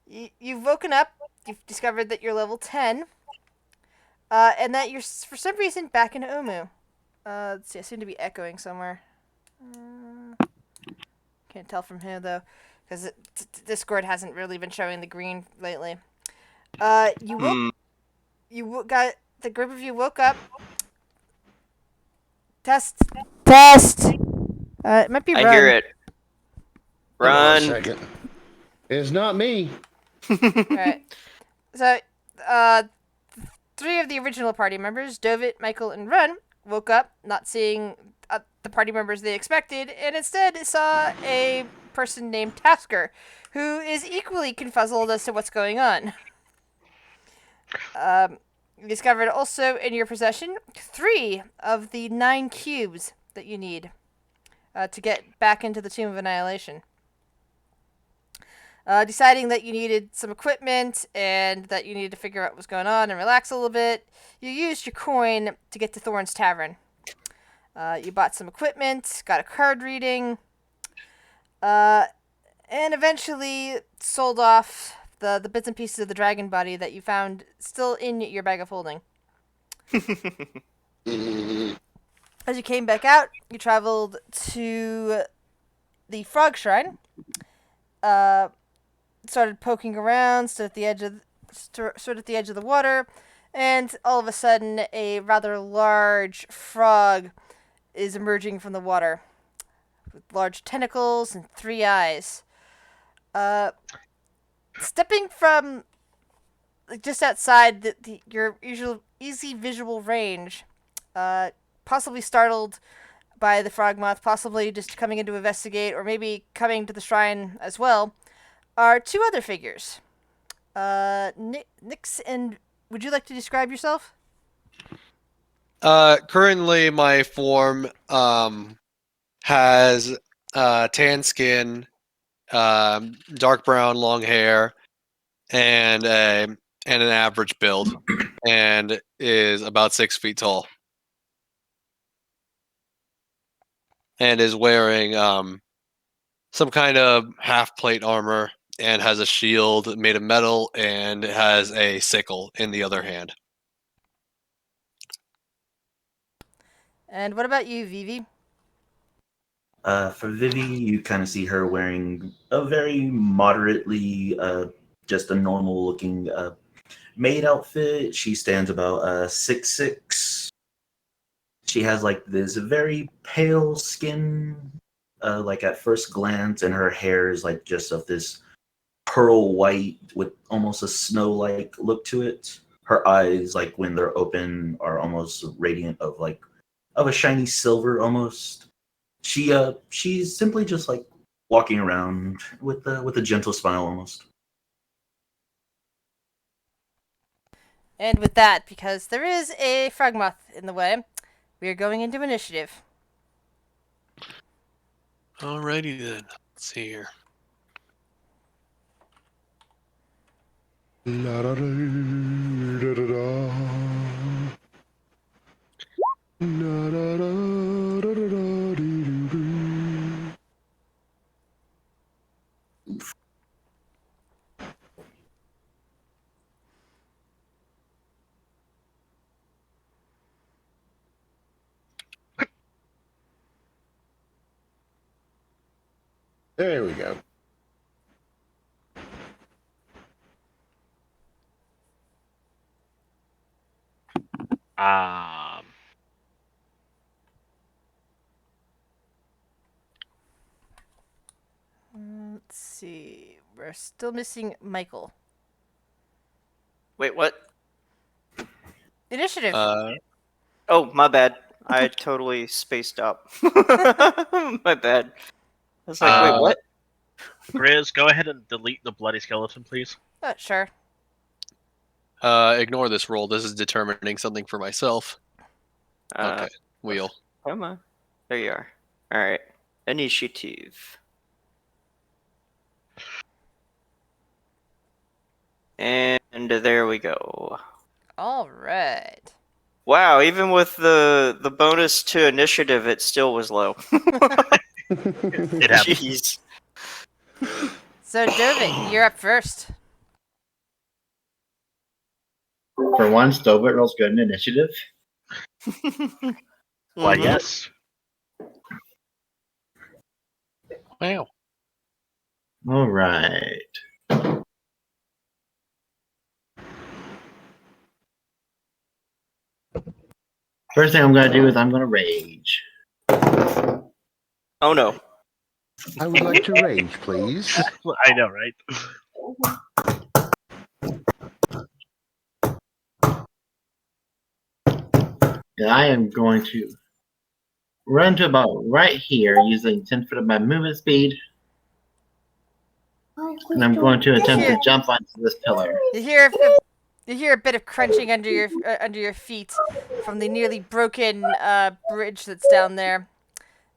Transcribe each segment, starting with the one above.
You've woken up. You've discovered that you're level 10, and that you're for some reason back in Omu. Let's see. I seem to be echoing somewhere. Can't tell from here though, because Discord hasn't really been showing the green lately. You woke. Got the group of you woke up. Test. Test. It might be I Run. hear it. Hold on a Run. second. It's not me. Alright. So, three of the original party members, Dovit, Michael, and Run, woke up, not seeing the party members they expected, and instead saw a person named Tasker, who is equally confuzzled as to what's going on. You discovered also in your possession 3 of the 9 cubes that you need to get back into the Tomb of Annihilation. Deciding that you needed some equipment and that you needed to figure out what was going on and relax a little bit, you used your coin to get to Thorn's Tavern. You bought some equipment, got a card reading, and eventually sold off the bits and pieces of the dragon body that you found still in your bag of holding. As you came back out, you traveled to the Frog Shrine. Started poking around, stood at the edge of the water, and all of a sudden, a rather large frog is emerging from the water with large tentacles and 3 eyes. Stepping from just outside your usual easy visual range, possibly startled by the frog moth, possibly just coming in to investigate, or maybe coming to the shrine as well, are 2 other figures. Nix, and would you like to describe yourself? Currently my form has tan skin, dark brown long hair, and an average build, and is about 6 feet tall, and is wearing some kind of half plate armor, and has a shield made of metal, and has a sickle in the other hand. And what about you, Vivi? For Vivi, you kind of see her wearing a very moderately, just a normal looking maid outfit. She stands about 6'6". She has like this very pale skin, like at first glance, and her hair is like just of this pearl white with almost a snow-like look to it. Her eyes, like when they're open, are almost radiant of a shiny silver almost. She's simply just like walking around with a gentle smile almost. And with that, because there is a frog moth in the way, we are going into initiative. Alrighty then. Let's see here. La da da da da. La da da da da da dee doo. There we go. Let's see. We're still missing Michael. Wait, what? Initiative. Oh, my bad. I totally spaced out. My bad. I was like, wait, what? Grizz, go ahead and delete the bloody skeleton, please. Sure. Ignore this roll. This is determining something for myself. Okay, wheel. Come on. There you are. Alright. Initiative. And there we go. All right. Wow, even with the bonus to initiative, it still was low. It happens. Jeez. So, Dovit, you're up first. For once, Dobert rolls good in initiative. Why, Mhm. yes. Wow. All right. First thing I'm going to do is I'm going to rage. Oh no. I would like to rage, please. I know, right? And I am going to run to about right here using 10 foot of my movement speed. And I'm going to attempt to jump onto this pillar. You hear a bit of crunching under your feet from the nearly broken bridge that's down there,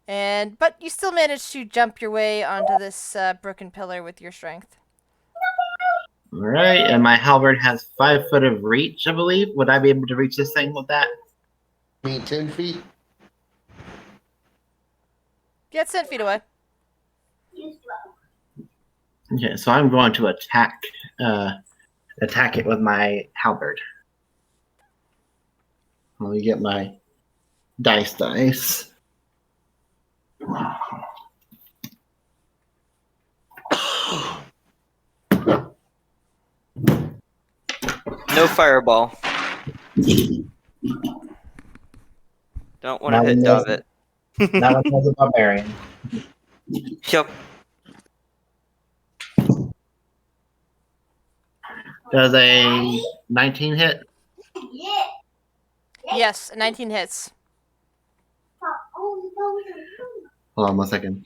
but you still manage to jump your way onto this broken pillar with your strength. All right, and my halberd has 5 foot of reach, I believe. Would I be able to reach this thing with that? I mean, 10 feet? Yeah, it's 10 feet away. Okay, so I'm going to attack it with my halberd. Let me get my dice. No fireball. Don't want to hit David. That one was a barbarian. Yep. Does a 19 hit? Yes, 19 hits. Hold on 1 second.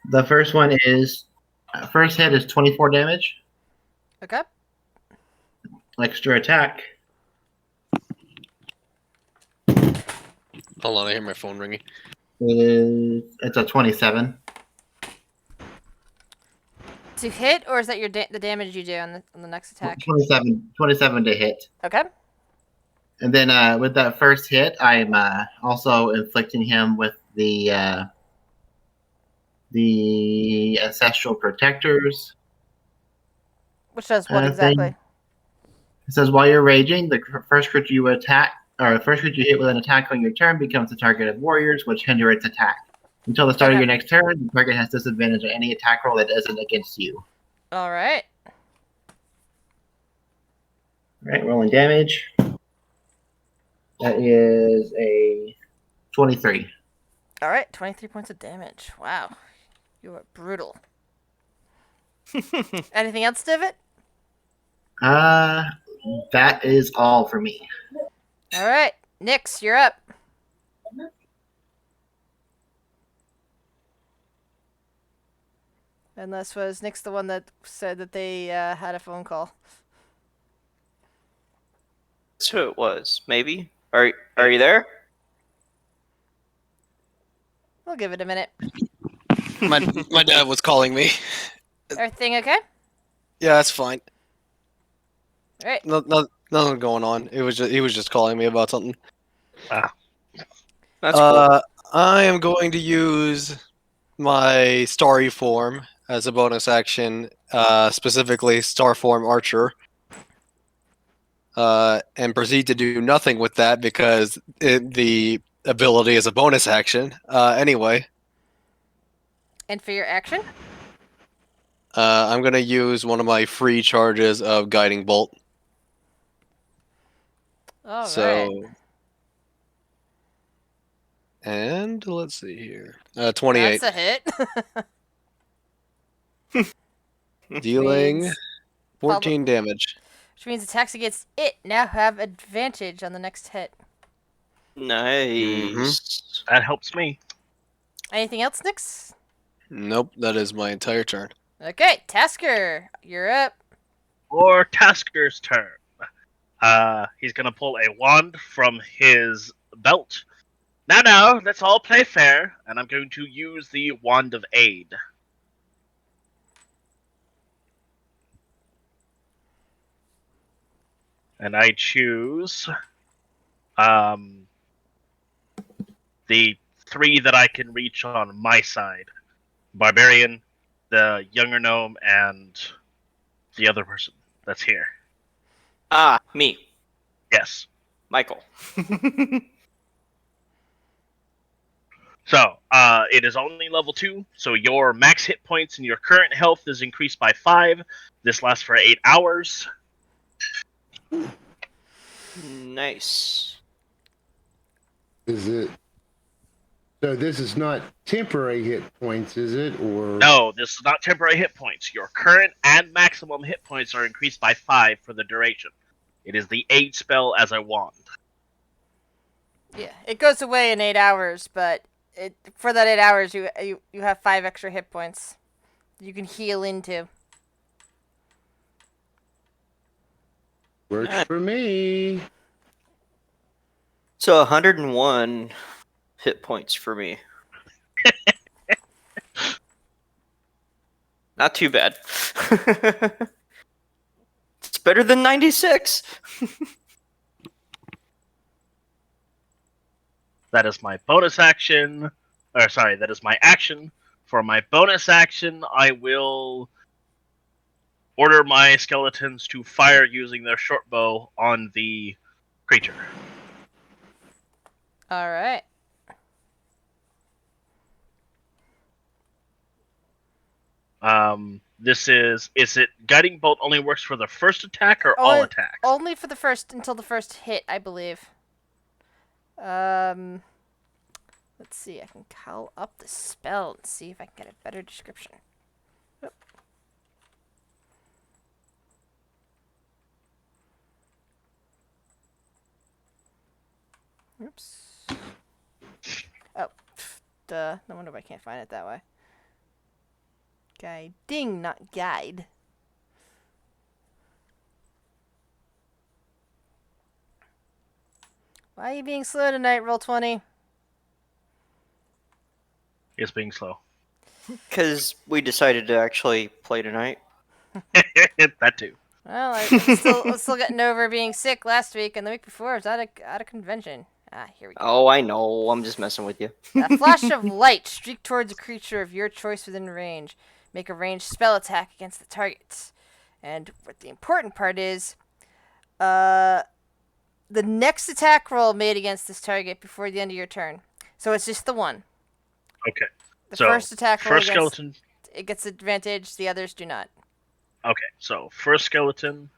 The first hit is 24 damage. Okay. Extra attack. Hold on, I hear my phone ringing. It's a 27. To hit, or is that the damage you do on the next attack? 27 to hit. Okay. And then with that first hit, I'm also inflicting him with the ancestral protectors. Which does what thing. exactly? It says while you're raging, the first creature you attack, or the first creature you hit with an attack on your turn becomes the target of warriors, which hinder its attack. Until the start of Okay. your next turn, the target has disadvantage on any attack roll that isn't against you. All right. All right, rolling damage. That is a 23. All right. 23 points of damage. Wow. You are brutal. Anything else, Divot? That is all for me. All right. Nyx, you're up. Unless was Nyx the one that said that they had a phone call? That's who it was. Maybe. Are you there? We'll give it a minute. My dad was calling me. Everything okay? Yeah, that's fine. All right. Nothing going on. He was just calling me about something. That's cool. I am going to use my starry form as a bonus action, specifically star form archer, and proceed to do nothing with that because the ability is a bonus action. Anyway, And for your action? I'm going to use one of my free charges of guiding bolt. All right. So, and let's see here, 28, That's a hit. dealing means 14 damage. Which means attacks against it now have advantage on the next hit. Nice. That helps me. Anything else, Nyx? Nope, that is my entire turn. Okay, Tasker, you're up. For Tasker's turn. He's gonna pull a wand from his belt. Now, let's all play fair, and I'm going to use the Wand of Aid. And I choose the 3 that I can reach on my side. Barbarian, the younger gnome, and the other person that's here. Ah, me, Yes. Michael. So, it is only level 2, so your max hit points and your current health is increased by 5. This lasts for 8 hours. Nice. Is it? So this is not temporary hit points, is it? Or No, this is not temporary hit points. Your current and maximum hit points are increased by 5 for the duration. It is the aid spell as a wand. Yeah, it goes away in 8 hours, but for that 8 hours, you have 5 extra hit points you can heal into. works for me? So 101 hit points for me. Not too bad. It's better than 96. That is my bonus action. Or, sorry, that is my action. For my bonus action, I will order my skeletons to fire using their short bow on the creature. All right. This is it guiding bolt only works for the first attack or all attacks? Only for the first, until the first hit, I believe. Let's see. I can call up the spell and see if I can get a better description. Oop. Oops. Oh, duh. No wonder why I can't find it that way. Guiding, not guide. Why are you being slow tonight, Roll20? It's being slow. Because we decided to actually play tonight. That too. Well, I'm still getting over being sick last week, and the week before I was at a convention. Ah, here we go. Oh, I know. I'm just messing with you. A flash of light streak towards a creature of your choice within range. Make a ranged spell attack against the target. And what the important part is, the next attack roll made against this target before the end of your turn. So it's just the one. Okay. The So, first attack roll first against, skeleton. it gets advantage, the others do not. Okay, so first skeleton.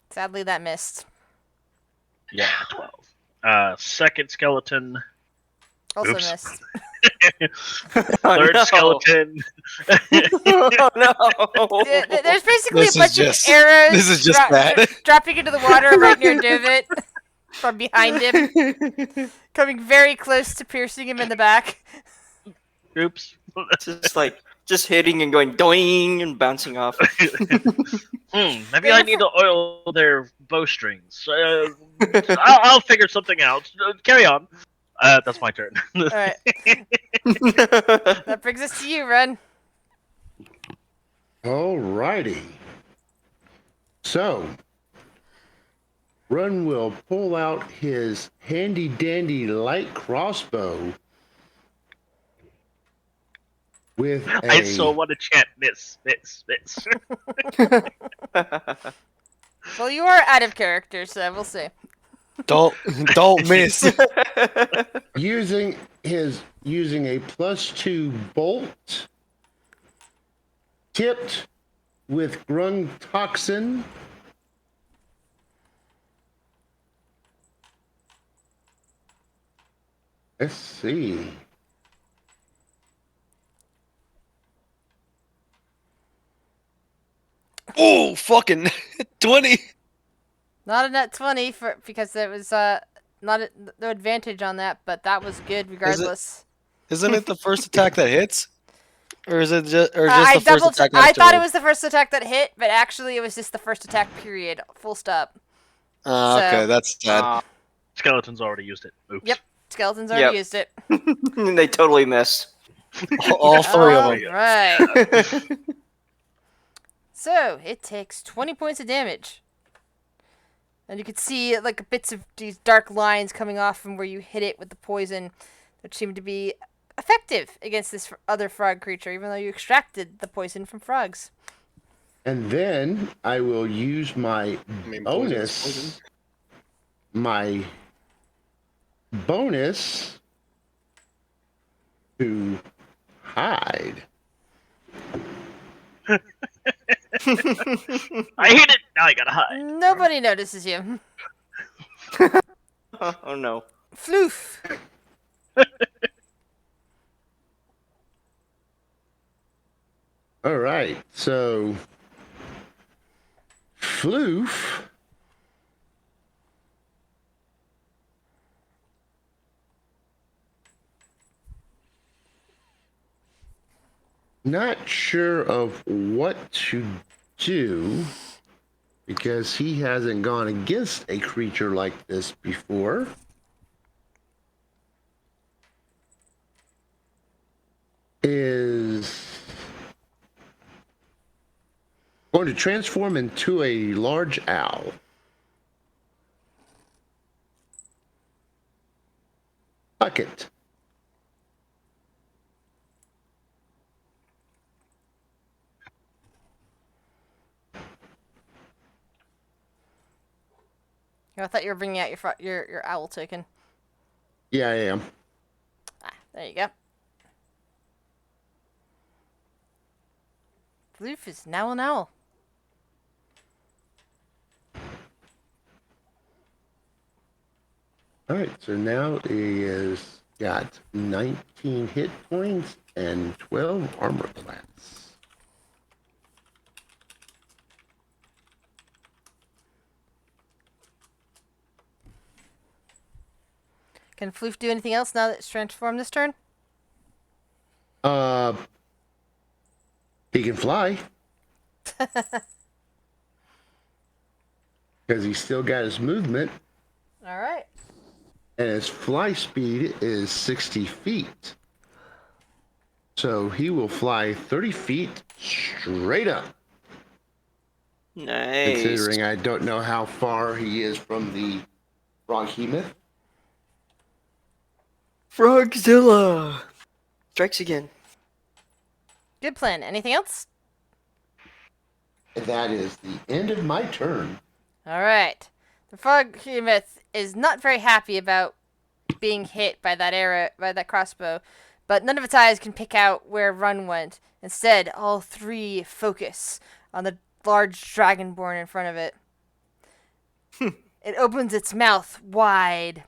Sadly, that missed. Yeah, 12. Second skeleton. Also Oops. missed. Third no. skeleton. Oh, no. There's basically This a is bunch just- of arrows this is just bad. dropping into the water right near Divot from behind him, coming very close to piercing him in the back. Oops. Just hitting and going doing and bouncing off. Maybe I need to oil their bowstrings. I'll figure something out. Carry on. That's my turn. All right, that brings us to you, Ren. Alrighty. So, Run will pull out his handy dandy light crossbow with a. I so want to chant miss. Well, you are out of character, so we'll see. Don't miss. using a +2 bolt tipped with grung toxin. Let's see. Oh, fucking 20. Not a net 20 because there was no advantage on that, but that was good regardless. Isn't it the first attack that hits? Or is it just the I first attack that hits? I thought it was the first attack that hit, but actually it was just the first attack period. Full stop. Okay, So- that's sad. Skeleton's already used it. Oops. Yep. Skeletons already used it. They totally missed. All three of them. Right. So it takes 20 points of damage. And you can see like bits of these dark lines coming off from where you hit it with the poison, which seem to be effective against this other frog creature, even though you extracted the poison from frogs. And then I will use my I mean, poison is bonus. poison. My bonus to hide. I hate it. Now I gotta hide. Nobody notices you. Oh no. Floof. All right, so Floof not sure of what to do because he hasn't gone against a creature like this before. Is going to transform into a large owl. Fuck it. I thought you were bringing out your owl token. Yeah, I am. Ah, there you go. Floof is now an owl. All right, so now he has got 19 hit points and 12 armor class. Can Floof do anything else now that it's transformed this turn? He can fly. Because he's still got his movement, All right. and his fly speed is 60 feet. So he will fly 30 feet straight up. Nice. Considering I don't know how far he is from the Froghemoth. Frogzilla strikes again. Good plan. Anything else? And that is the end of my turn. All right. The Froghemoth is not very happy about being hit by that arrow, by that crossbow, but none of its eyes can pick out where Run went. Instead, all three focus on the large dragonborn in front of it. It opens its mouth wide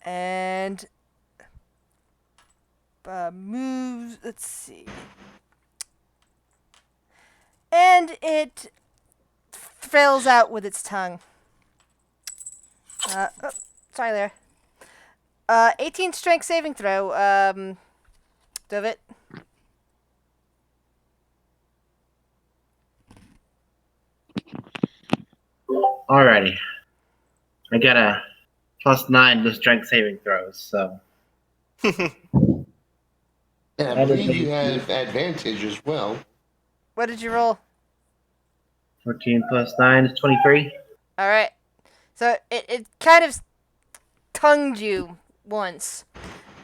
and moves. Let's see. And it trails out with its tongue. Oh, sorry there. 18 strength saving throw. Dovit. Alrighty. I got a +9 to strength saving throws, so. And I That is believe you a- have advantage as well. What did you roll? 14 + 9 is 23. All right. So it kind of tongued you once,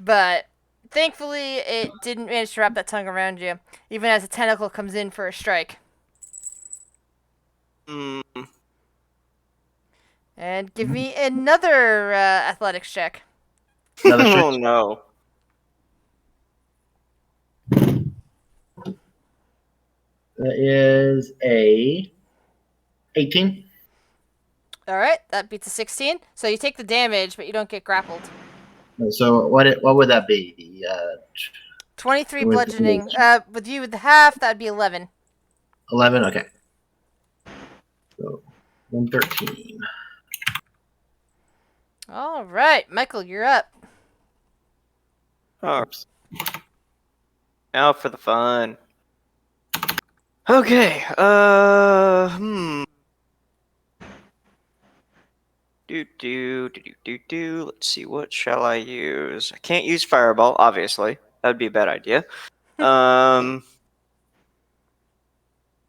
but thankfully it didn't manage to wrap that tongue around you, even as a tentacle comes in for a strike. Mm, And give me another athletics check. Another oh strength. no. That is a 18. All right, that beats a 16. So you take the damage, but you don't get grappled. So what would that be? The 23 With the bludgeoning. With you with the half, that'd be 11. 11. Okay. So 113. All right, Michael, you're up. Oh. Now for the fun. Okay. Let's see. What shall I use? I can't use fireball. Obviously, that'd be a bad idea.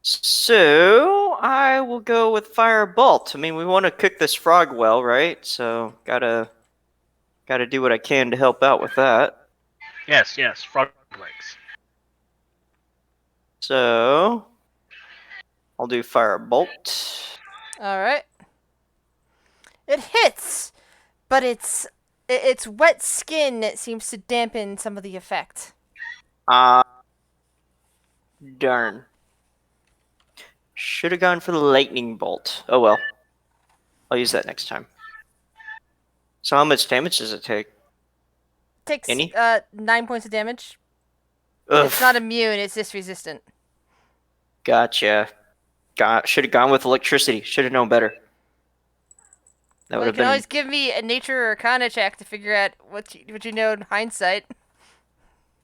So I will go with Firebolt. I mean, we want to cook this frog well, right? So gotta do what I can to help out with that. Yes, frog legs. So I'll do Firebolt. All right. It hits, but it's wet skin that seems to dampen some of the effect. Darn. Should have gone for the lightning bolt. Oh well. I'll use that next time. So how much damage does it take? Takes Any? 9 points of damage. Ugh. It's not immune. It's just resistant. Gotcha. Should have gone with electricity. Should have known better. That would You have can been always give me a nature or arcana check to figure out what you know in hindsight.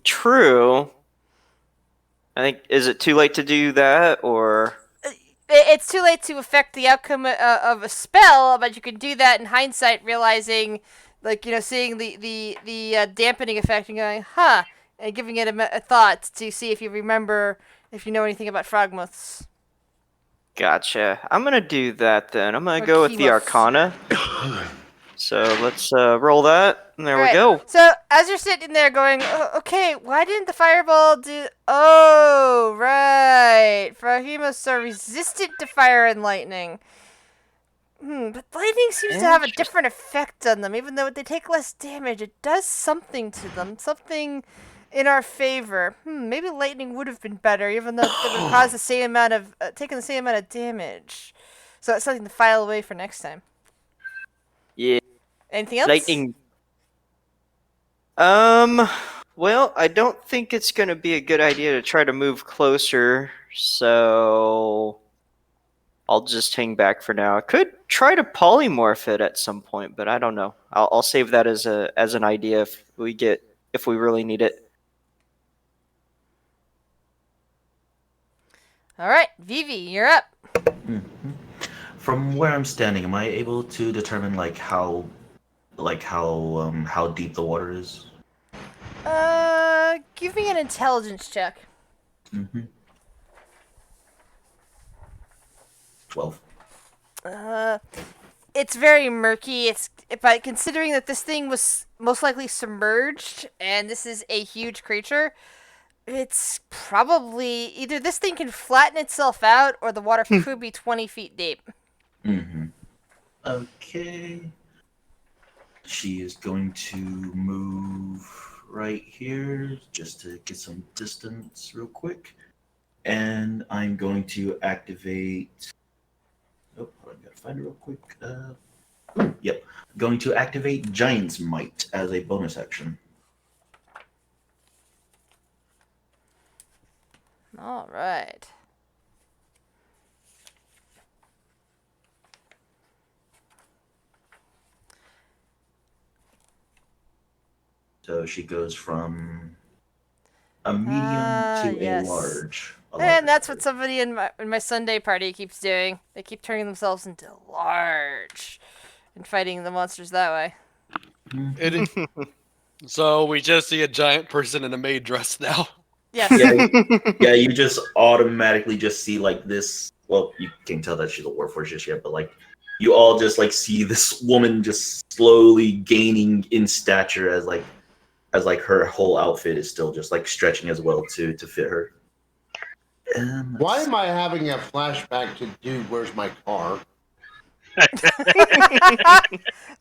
true. I think, is it too late to do that, or? It's too late to affect the outcome of a spell, but you can do that in hindsight, realizing, like, seeing the dampening effect and going, huh, and giving it a thought to see if you remember, if you know anything about frogmoths. Gotcha. I'm gonna do that then. I'm gonna Or go with the Behemoths. Arcana. So let's roll that, and there we Alright, go. So, as you're sitting there going, oh, okay, why didn't the fireball do... Oh, right. Behemoths are resistant to fire and lightning. But lightning seems to have a different effect on them. Even though they take less damage, it does something to them. Something in our favor. Maybe lightning would have been better, even though it would cause the same amount of... taking the same amount of damage. So it's something to file away for next time. Yeah. Anything else? Lightning. Well, I don't think it's gonna be a good idea to try to move closer, so I'll just hang back for now. I could try to polymorph it at some point, but I don't know. I'll save that as an idea if we really need it. All right, Vivi, you're up. From where I'm standing, am I able to determine how deep the water is? Give me an intelligence check. 12. It's very murky. But considering that this thing was most likely submerged, and this is a huge creature, it's probably either this thing can flatten itself out, or the water could be 20 feet deep. Okay. She is going to move right here just to get some distance real quick. And I'm going to activate... Oh, I gotta find it real quick. Yep. Going to activate Giant's Might as a bonus action. All right. So she goes from a medium to yes. a large. And that's what somebody in my Sunday party keeps doing. They keep turning themselves into large and fighting the monsters that way. So we just see a giant person in a maid dress now. Yes. Yeah, you just automatically just see this. Well, you can't tell that she's a warforged just yet, but you all just see this woman just slowly gaining in stature as her whole outfit is still just stretching as well to fit her. Why am I having a flashback to Dude, Where's My Car?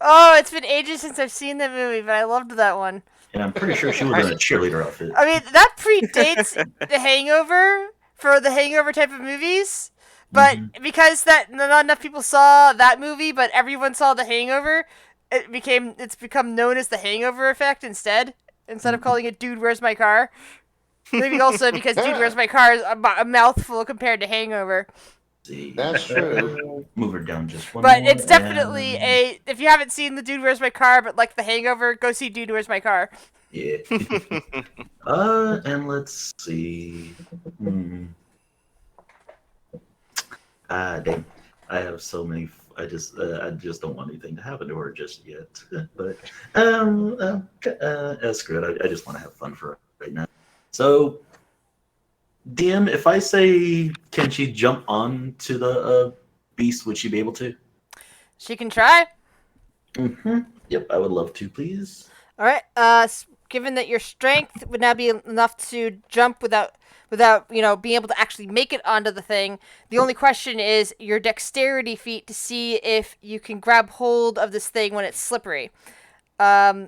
Oh, it's been ages since I've seen that movie, but I loved that one. And I'm pretty sure she was in a cheerleader outfit. I mean, that predates The Hangover for the Hangover type of movies. But because not enough people saw that movie, but everyone saw The Hangover, it's become known as the Hangover effect instead of calling it Dude, Where's My Car? Maybe also because Dude, Where's My Car is a mouthful compared to Hangover. See, That's true. Move her down just one But more, it's definitely if you haven't seen the Dude, Where's My Car, but like The Hangover, go see Dude, Where's My Car. Yeah. And let's see. Dang. I have so many. I just don't want anything to happen to her just yet. But screw it. I just want to have fun for right now. So DM, if I say, can she jump on to the beast, would she be able to? She can try. Mm-hmm. Yep, I would love to, please. All right. Given that your strength would now be enough to jump without being able to actually make it onto the thing, the only question is your dexterity feat to see if you can grab hold of this thing when it's slippery.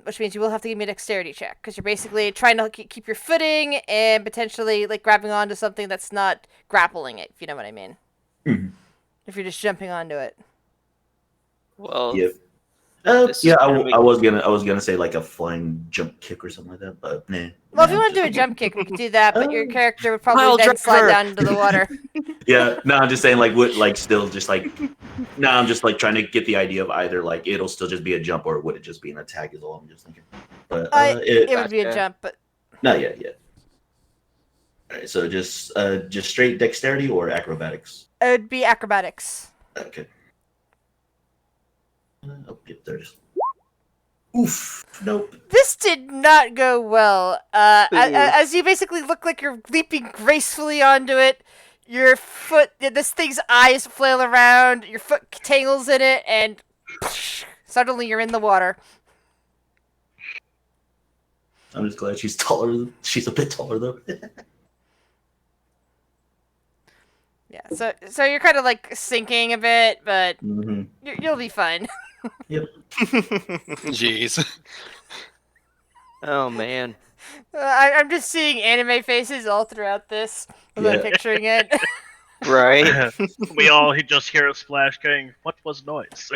Which means you will have to give me a dexterity check because you're basically trying to keep your footing and potentially like grabbing onto something that's not grappling it. If you know what I mean. Mm-hmm. If you're just jumping onto it. Well, Yep. This is Yeah, gonna make- I was gonna say like a flying jump kick or something like that, but nah. Well, if you want to do a jump kick, we could do that, but your character would probably Pile then slide driver. down into the water. Yeah, no, I'm just saying like would like still just like no, I'm just like trying to get the idea of either like it'll still just be a jump or would it just be an attack is all I'm just thinking. But It would be a Gotcha. jump, but not yet. All right, so just straight dexterity or acrobatics. it would be acrobatics. Okay. Oh, yep, there it is. Oof. Nope. This did not go well. Ooh. As you basically look like you're leaping gracefully onto it, your foot, this thing's eyes flail around, your foot tangles in it, and suddenly you're in the water. I'm just glad she's taller. She's a bit taller though. Yeah, so you're kind of like sinking a bit, but Mm-hmm. you'll be fine. Yep. Jeez. Oh man. I'm just seeing anime faces all throughout this. I'm not Yeah. picturing it. Right. We all just hear a splash going, what was noise?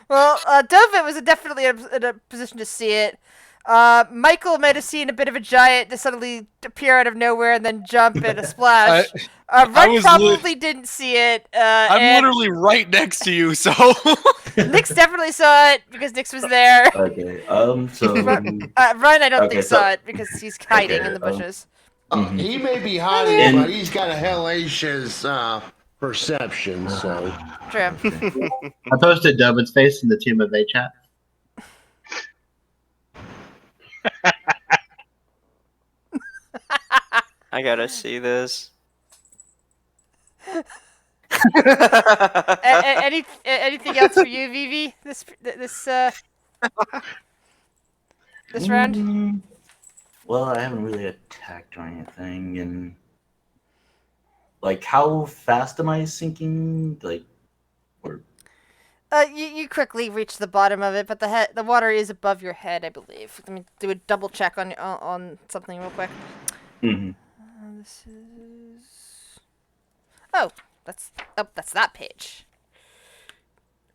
Well, Dovit was definitely in a position to see it. Michael might have seen a bit of a giant just suddenly appear out of nowhere and then jump and a splash. Run was probably didn't see it. I'm and literally right next to you, so Nix definitely saw it because Nix was there. Okay. So. Run, I don't Okay, think so- saw it because he's hiding Okay, in the bushes. Mhm. He may be hiding, And- but he's got a hellacious perception, so. True. I posted Dovit's face in the Tomb of A chat. I gotta see this. Anything else for you, Vivi? This round? Well, I haven't really attacked or anything, and like, how fast am I sinking? Like, or You quickly reach the bottom of it, but the water is above your head, I believe. Let me do a double check on something real quick. Mhm. This is. Oh, that's that page.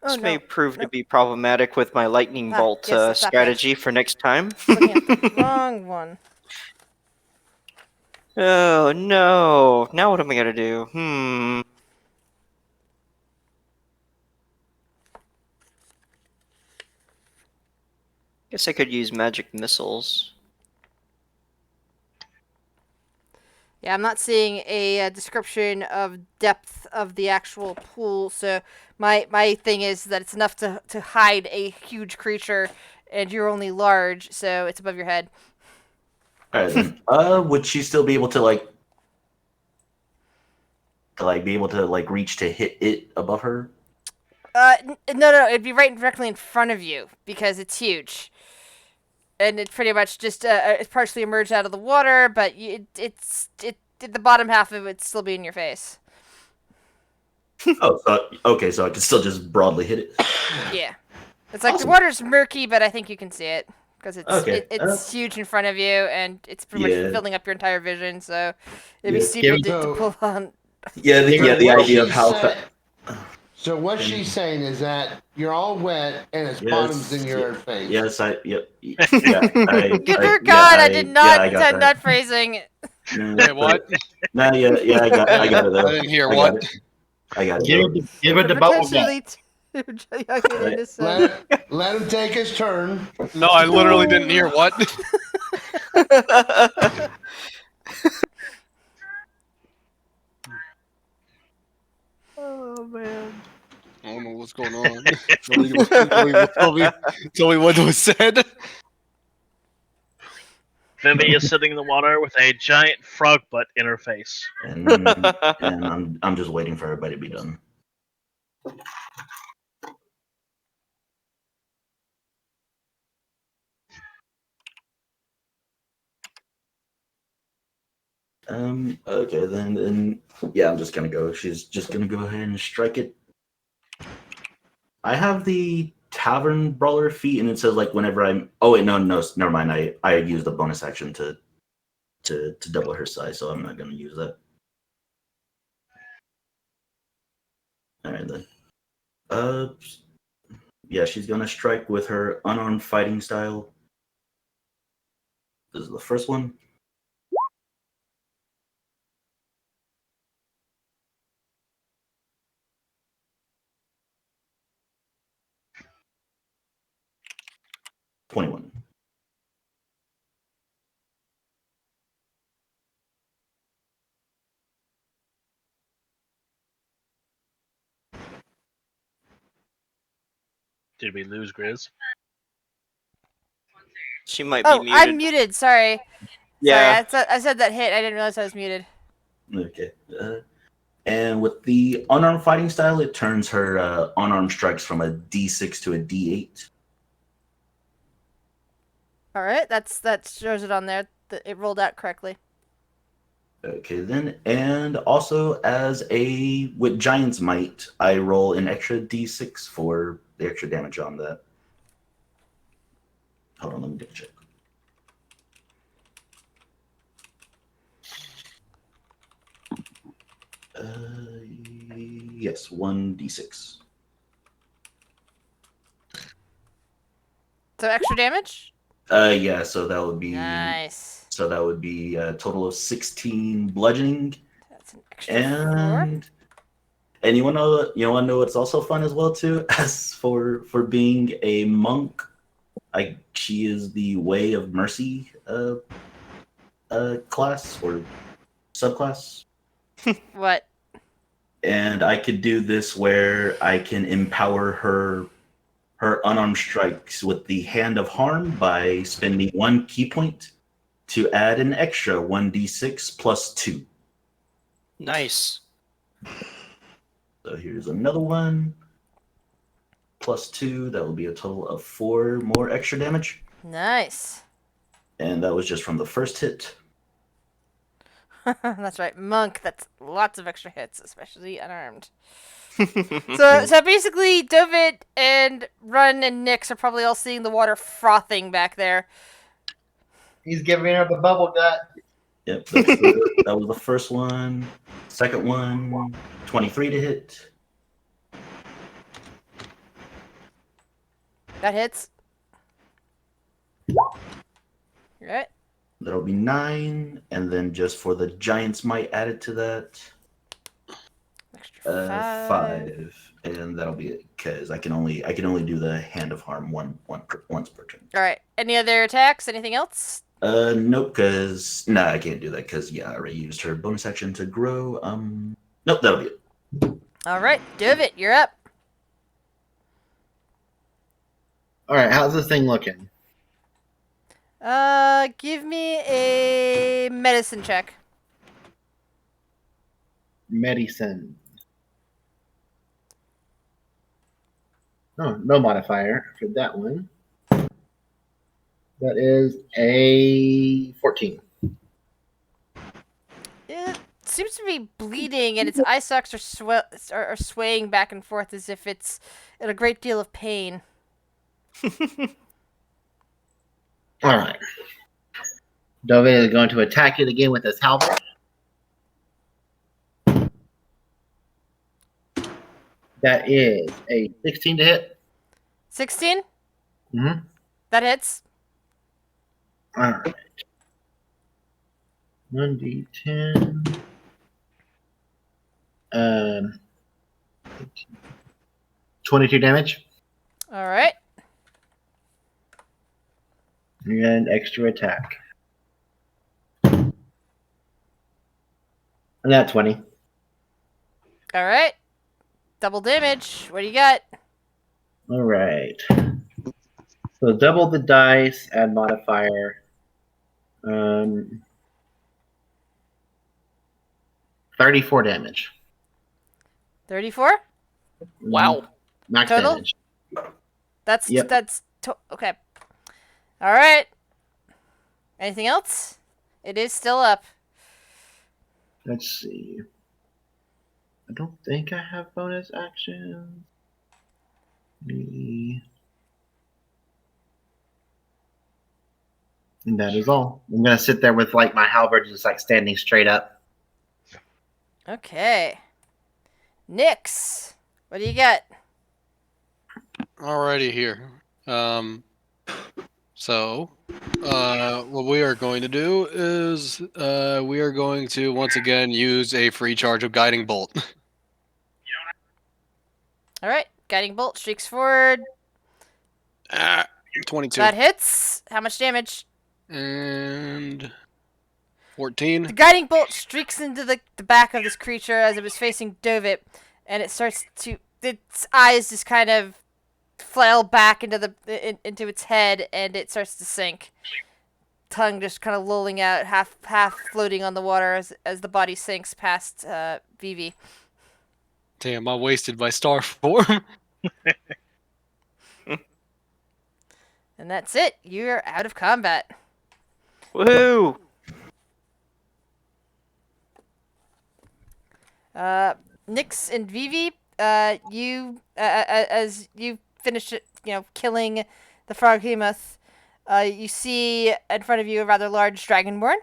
This Oh may no, prove to Nope. be problematic with my lightning Ah, bolt yes, that's that strategy for next time. looking at the wrong one. Oh no! Now what am I gonna do? Guess I could use magic missiles. Yeah, I'm not seeing a description of depth of the actual pool, so my thing is that it's enough to hide a huge creature, and you're only large, so it's above your head. all right, then. Would she still be able to be able to reach to hit it above her? No, it'd be right directly in front of you because it's huge, and it pretty much just it's partially emerged out of the water, but it's the bottom half of it would still be in your face. Oh, okay, so I can still just broadly hit it. Yeah, it's like Awesome. the water's murky, but I think you can see it because it's Okay, it's huge in front of you, and it's pretty Yeah. much filling up your entire vision. So it'd be Yeah. stupid Give- to pull on. Yeah, the What idea of she how. said- So what she's saying is that you're all wet and it's bottoms in your face. Yes, yep. Yeah, Good for God, I did not I got intend that phrasing. wait, what? No, yeah, I got it though. I didn't hear I what. got it. I got it. Give it the bubble gum. Potentially too young and innocent. Let him take his turn. No, I literally didn't hear what. Oh man. I don't know what's going on. Tell me what was said. Vivi is sitting in the water with a giant frog butt in her face. And I'm just waiting for everybody to be done. Okay, then yeah, I'm just gonna go. She's just gonna go ahead and strike it. I have the Tavern Brawler feat, and it says like whenever I'm. Oh wait, no, never mind. I used the bonus action to double her size, so I'm not gonna use that. All right then. Yeah, she's gonna strike with her unarmed fighting style. This is the first one. $21. Did we lose Grizz? She might be Oh, muted. I'm muted. Sorry. Yeah. Sorry, I said that hit. I didn't realize I was muted. Okay. And with the unarmed fighting style, it turns her unarmed strikes from a D6 to a D8. All right, that shows it on there. It rolled out correctly. Okay, then. And also, with Giant's Might, I roll an extra D6 for the extra damage on that. Hold on, let me double check. Yes, 1d6. So extra damage? Yeah, so that would be Nice. So that would be a total of 16 bludgeoning. That's an extra 4. And you wanna know what's also fun as well too? As for being a monk, she is the Way of Mercy class or subclass. What? And I could do this where I can empower her unarmed strikes with the Hand of Harm by spending 1 key point to add an extra 1d6 plus 2. Nice. So here's another one. Plus 2, that will be a total of 4 more extra damage. Nice. And that was just from the first hit. That's right, monk. That's lots of extra hits, especially unarmed. So basically, David and Run and Nyx are probably all seeing the water frothing back there. He's giving her the bubble gut. Yep, that was the first one. Second one, 23 to hit. That hits. Right. That'll be 9, and then just for the Giant's Might added to that, Extra 5, and that'll be it because I can only do the Hand of Harm once per turn. All right. Any other attacks? Anything else? Nope, because I can't do that because I already used her bonus action to grow. Nope, that'll be it. All right, David, you're up. All right, how's this thing looking? Give me a medicine check. Medicine. Oh, no modifier for that one. That is a 14. It seems to be bleeding, and its eye sockets are swaying back and forth as if it's in a great deal of pain. All right. David is going to attack it again with his halberd. That is a 16 to hit. 16? Mm-hmm. That hits. All right. 1d10. 22 damage. All right. And extra attack. And that 20. All right. Double damage. What do you got? All right. So double the dice, add modifier. Um, 34 damage. 34 Wow. Max total. damage. That's Yep. okay. All right. Anything else? It is still up. Let's see. I don't think I have bonus actions. And that is all. I'm gonna sit there with like my halberd just like standing straight up. Okay. Nyx, what do you got? Alrighty here. What we are going to do is we are going to once again use a free charge of Guiding Bolt. All right. Guiding bolt streaks forward. 22 That hits. How much damage? and 14. The guiding bolt streaks into the back of this creature as it was facing Dovit, and it starts to. Its eyes just kind of flail back into its head, and it starts to sink. Tongue just kind of lolling out, half floating on the water as the body sinks past Vivi. Damn, I wasted my star form. And that's it. You're out of combat. Woohoo! Nyx and Vivi, you as you finish it, killing the froghemoth, you see in front of you a rather large dragonborn,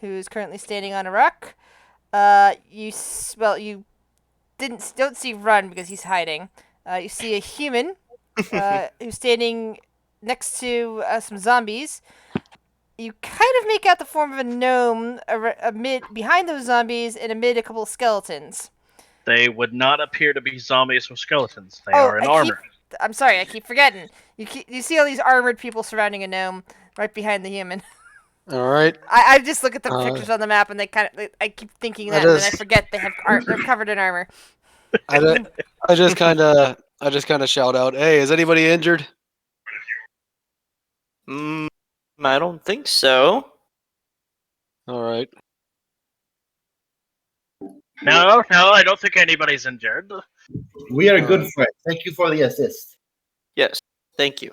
who's currently standing on a rock. You don't see Run because he's hiding. You see a human, who's standing next to some zombies. You kind of make out the form of a gnome behind those zombies and amid a couple of skeletons. They would not appear to be zombies or skeletons. They are in armor. I'm sorry, I keep forgetting. You see all these armored people surrounding a gnome right behind the human. All right. I just look at the pictures on the map and I keep thinking that, and then I forget they're covered in armor. I just kind of shout out, "Hey, is anybody injured?" I don't think so. All right. No, I don't think anybody's injured. We are good friends. Thank you for the assist. Yes, thank you.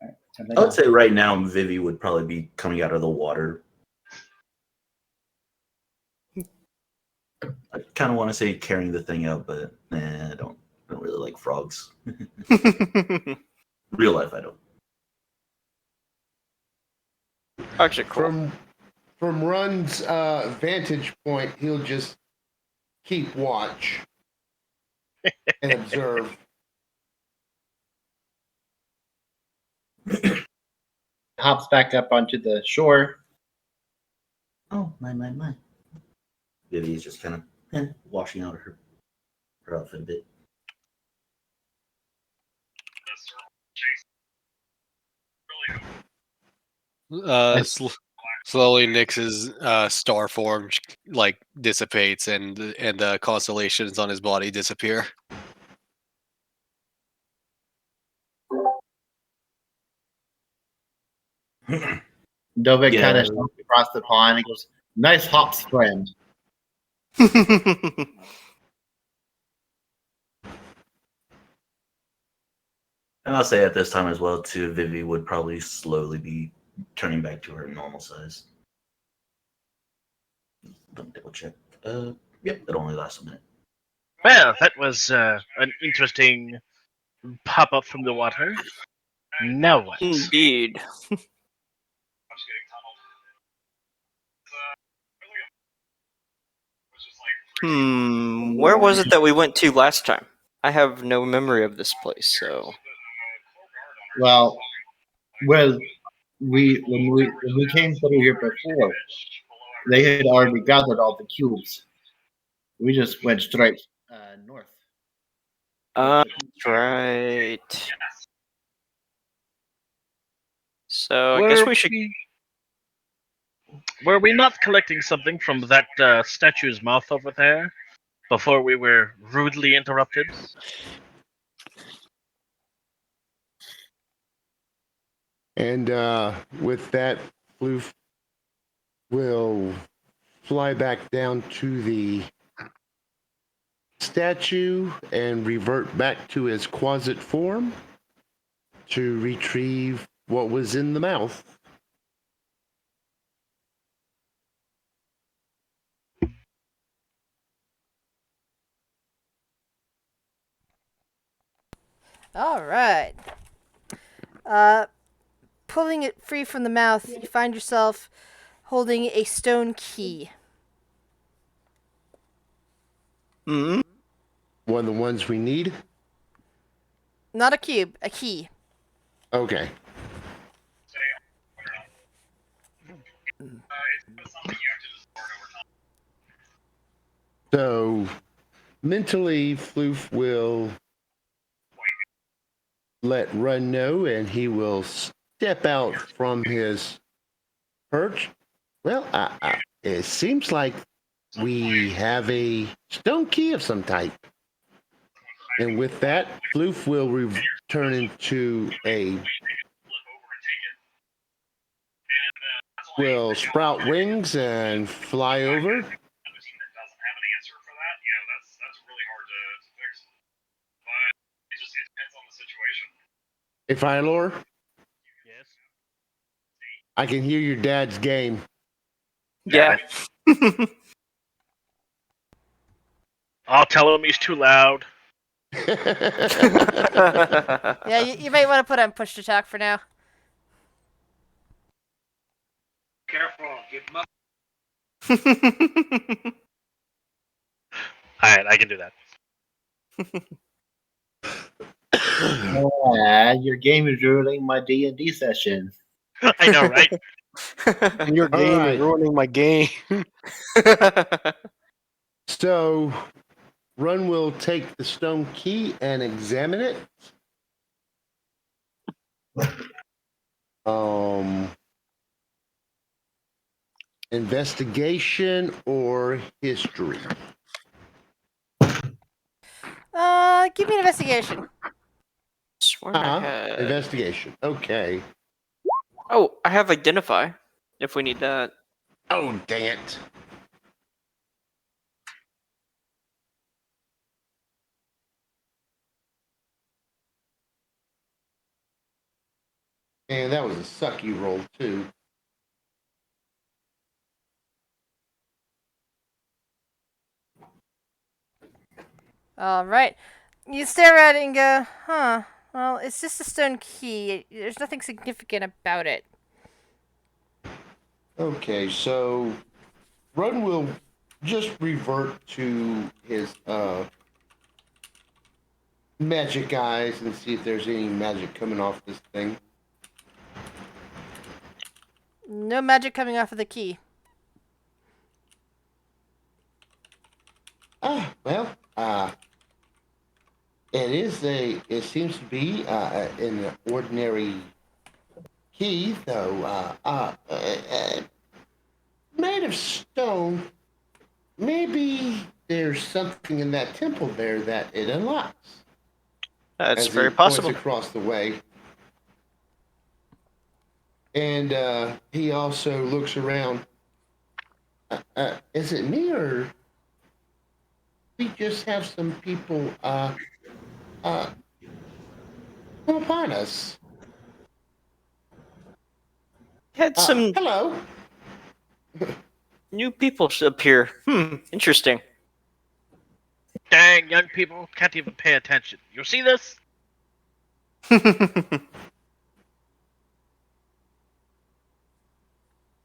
I would say right now Vivi would probably be coming out of the water. I kind of want to say carrying the thing out, but I don't really like frogs. Real life, I don't. Actually, cool. From Run's vantage point, he'll just keep watch and observe. Hops back up onto the shore. Oh, my. Vivi's just kind of washing out her outfit a bit. Slowly, Nyx's star form like dissipates, and the constellations on his body disappear. Dovik kind of shouts across the pond and goes, "Nice hops, friend." And I'll say at this time as well, too, Vivi would probably slowly be turning back to her normal size. Let me double check. Yep, it only lasts a minute. Well, that was an interesting pop up from the water. Now what? Indeed. Where was it that we went to last time? I have no memory of this place, so. Well, when we came through here before, they had already gathered all the cubes. We just went straight north. That's right. So I guess we should. Were we not collecting something from that statue's mouth over there before we were rudely interrupted? And with that Floof will fly back down to the statue and revert back to his quasit form to retrieve what was in the mouth. All right. Pulling it free from the mouth, you find yourself holding a stone key. Hmm. One of the ones we need. Not a cube, a key. Okay. So mentally, Floof will let Run know, and he will step out from his perch. Well, it seems like we have a stone key of some type. And with that, Floof will turn into will sprout wings and fly over. Hey, Firelore, Yes. I can hear your dad's game. Yeah. I'll tell him he's too loud. Yeah, you might want to put on push to talk for now. Careful, get muffled. Alright, I can do that. Your game is ruining my D&D session. I know, right? And your All game right. is ruining my game. So, Run will take the stone key and examine it. Investigation or history? Give me an investigation. Sworn I had. Investigation. Okay. Oh, I have identify. If we need that. Oh, dang it. And that was a sucky roll, too. All right. You stare at it and go, huh. Well, it's just a stone key. There's nothing significant about it. Okay, so Run will just revert to his magic eyes and see if there's any magic coming off this thing. No magic coming off of the key. It seems to be an ordinary key, though, made of stone. Maybe there's something in that temple there that it unlocks. That's As very he possible. points across the way. And he also looks around. Is it me, or we just have some people come upon us? Had some Hello. new people appear. Interesting. Dang, young people can't even pay attention. You see this?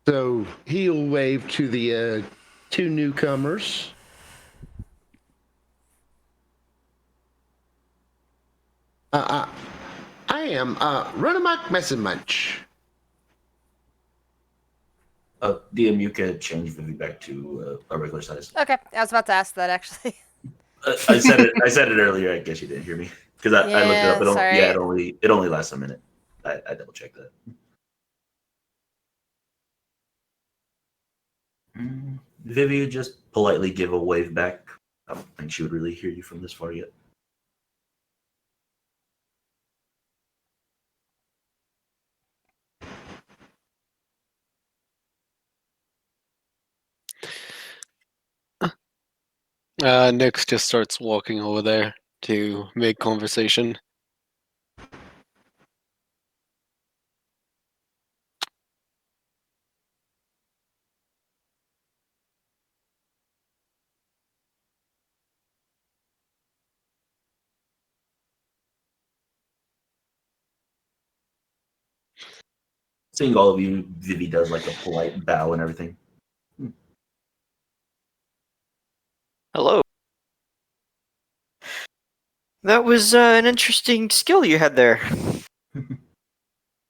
So he'll wave to the two newcomers. I am Runamuck Messemunch. DM, you could change Vivi back to a regular size. Okay, I was about to ask that actually. I said it. I said it earlier. I guess you didn't hear me because I looked it up. sorry. It only lasts a minute. I double checked that. Vivi just politely give a wave back. I don't think she would really hear you from this far yet. Nix just starts walking over there to make conversation. Seeing all of you, Vivi does like a polite bow and everything. Hello. That was an interesting skill you had there.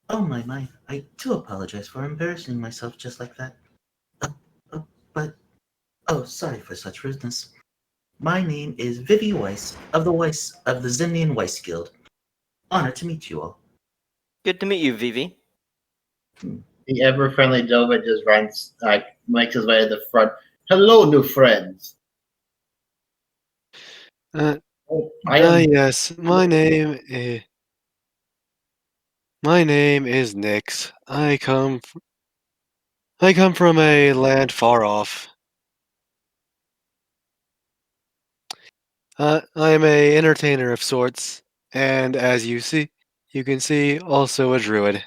Oh my! I do apologize for embarrassing myself just like that. But sorry for such rudeness. My name is Vivi Weiss of the Zendian Weiss Guild. Honored to meet you all. Good to meet you, Vivi. The ever-friendly Dova just runs, makes his way to the front. Hello, new friends. Yes, my name is Nix. I come from a land far off. I am a entertainer of sorts, and as you can see, also a druid.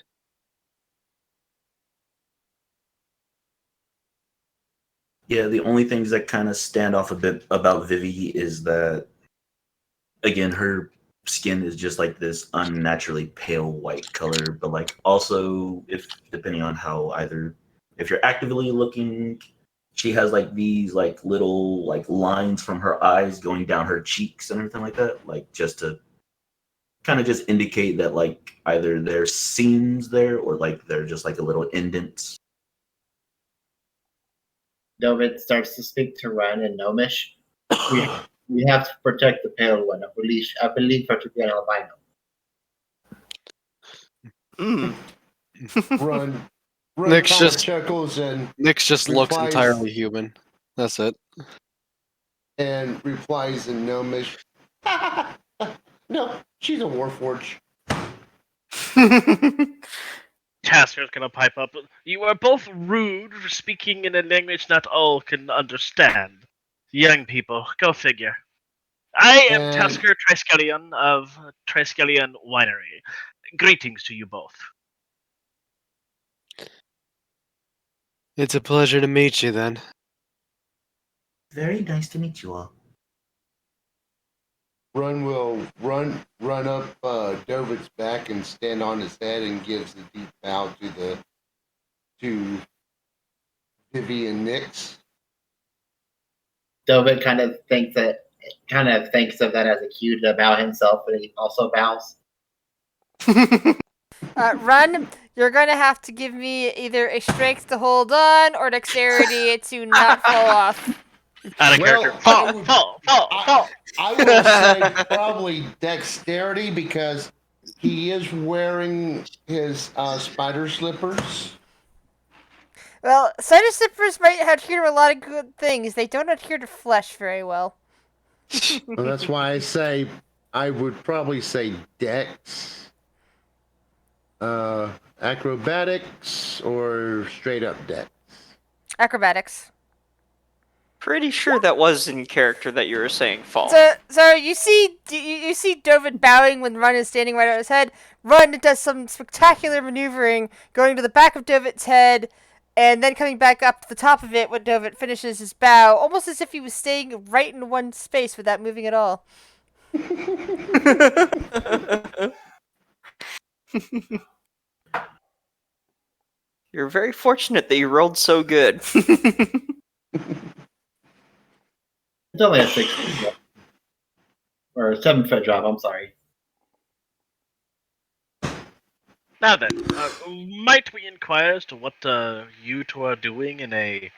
Yeah, the only things that kind of stand off a bit about Vivi is that, again, her skin is just like this unnaturally pale white color, but like also, if depending on how either if you're actively looking, she has like these like little like lines from her eyes going down her cheeks and everything like that, like just to kind of just indicate that like either there's seams there or like they're just like a little indents. Dova starts to speak to Ren and Gnomish. We have to protect the pale one. I believe her to be an albino. Run Nick's kind of just- chuckles and Nix just looks replies- entirely human. That's it. replies in Gnomish. No, she's a warforged. Tasker's gonna pipe up. You are both rude for speaking in a language not all can understand. Young people, go figure. I am And- Tasker Triskelion of Triskelion Winery. Greetings to you both. It's a pleasure to meet you then. Very nice to meet you all. Run will run up Dovid's back and stand on his head and gives a deep bow to Vivi and Nix. Dova kind of thinks of that as a cue to bow himself, and he also bows. Run, you're going to have to give me either a strength to hold on or dexterity to not fall off. Out of Well, character. I Fall, would- fall. I will say probably dexterity because he is wearing his spider slippers. Well, cider slippers might adhere to a lot of good things. They don't adhere to flesh very well. And that's why I say I would probably say dex, acrobatics, or straight up dex. Acrobatics. Pretty sure that was in character that you were saying fall. So you see Dovid bowing when Run is standing right on his head. Run does some spectacular maneuvering, going to the back of Dovid's head, and then coming back up to the top of it when Dovid finishes his bow, almost as if he was staying right in one space without moving at all. You're very fortunate that you rolled so good. It's only a 6 foot drop. Or a 7 foot drop, I'm sorry. Now then, might we inquire as to what you two are doing in a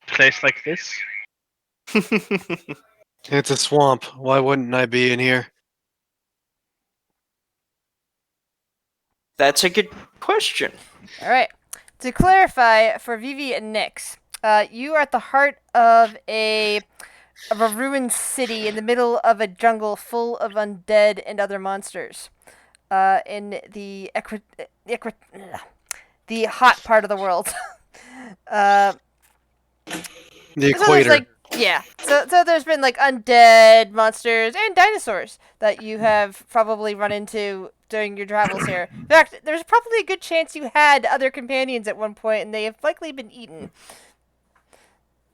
place like this? It's a swamp. Why wouldn't I be in here? That's a good question. All right. To clarify for Vivi and Nix, you are at the heart of a ruined city in the middle of a jungle full of undead and other monsters. In the hot part of the world. The So there's equator. like Yeah. So there's been like undead monsters and dinosaurs that you have probably run into during your travels here. In fact, there's probably a good chance you had other companions at one point, and they have likely been eaten.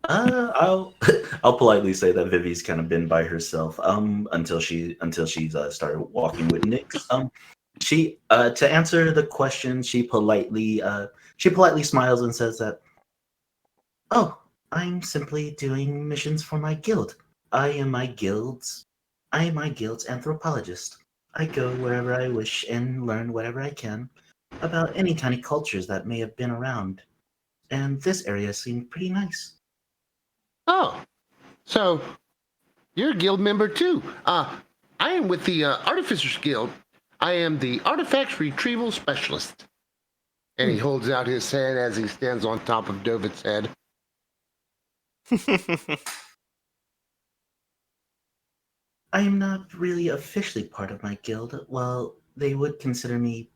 I'll I'll politely say that Vivi's kind of been by herself until she's started walking with Nyx. She to answer the question, she politely smiles and says that, "Oh, I'm simply doing missions for my guild. I am my guild's I am my guild's anthropologist. I go wherever I wish and learn whatever I can about any tiny cultures that may have been around. And this area seemed pretty nice." Oh, so you're a guild member too. I am with the Artificers Guild. I am the Artifacts Retrieval Specialist. And he holds out his hand as he stands on top of Dovid's head. I am not really officially part of my guild. Well, they would consider me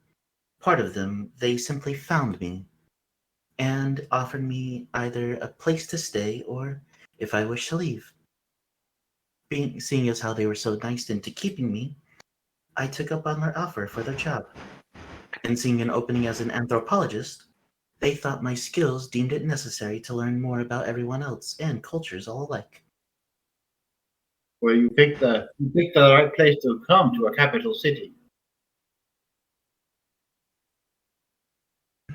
part of them. They simply found me and offered me either a place to stay or if I wish to leave. Seeing as how they were so nice into keeping me, I took up on their offer for their job. And seeing an opening as an anthropologist, they thought my skills deemed it necessary to learn more about everyone else and cultures all alike. Well, you picked the right place to come to a capital city.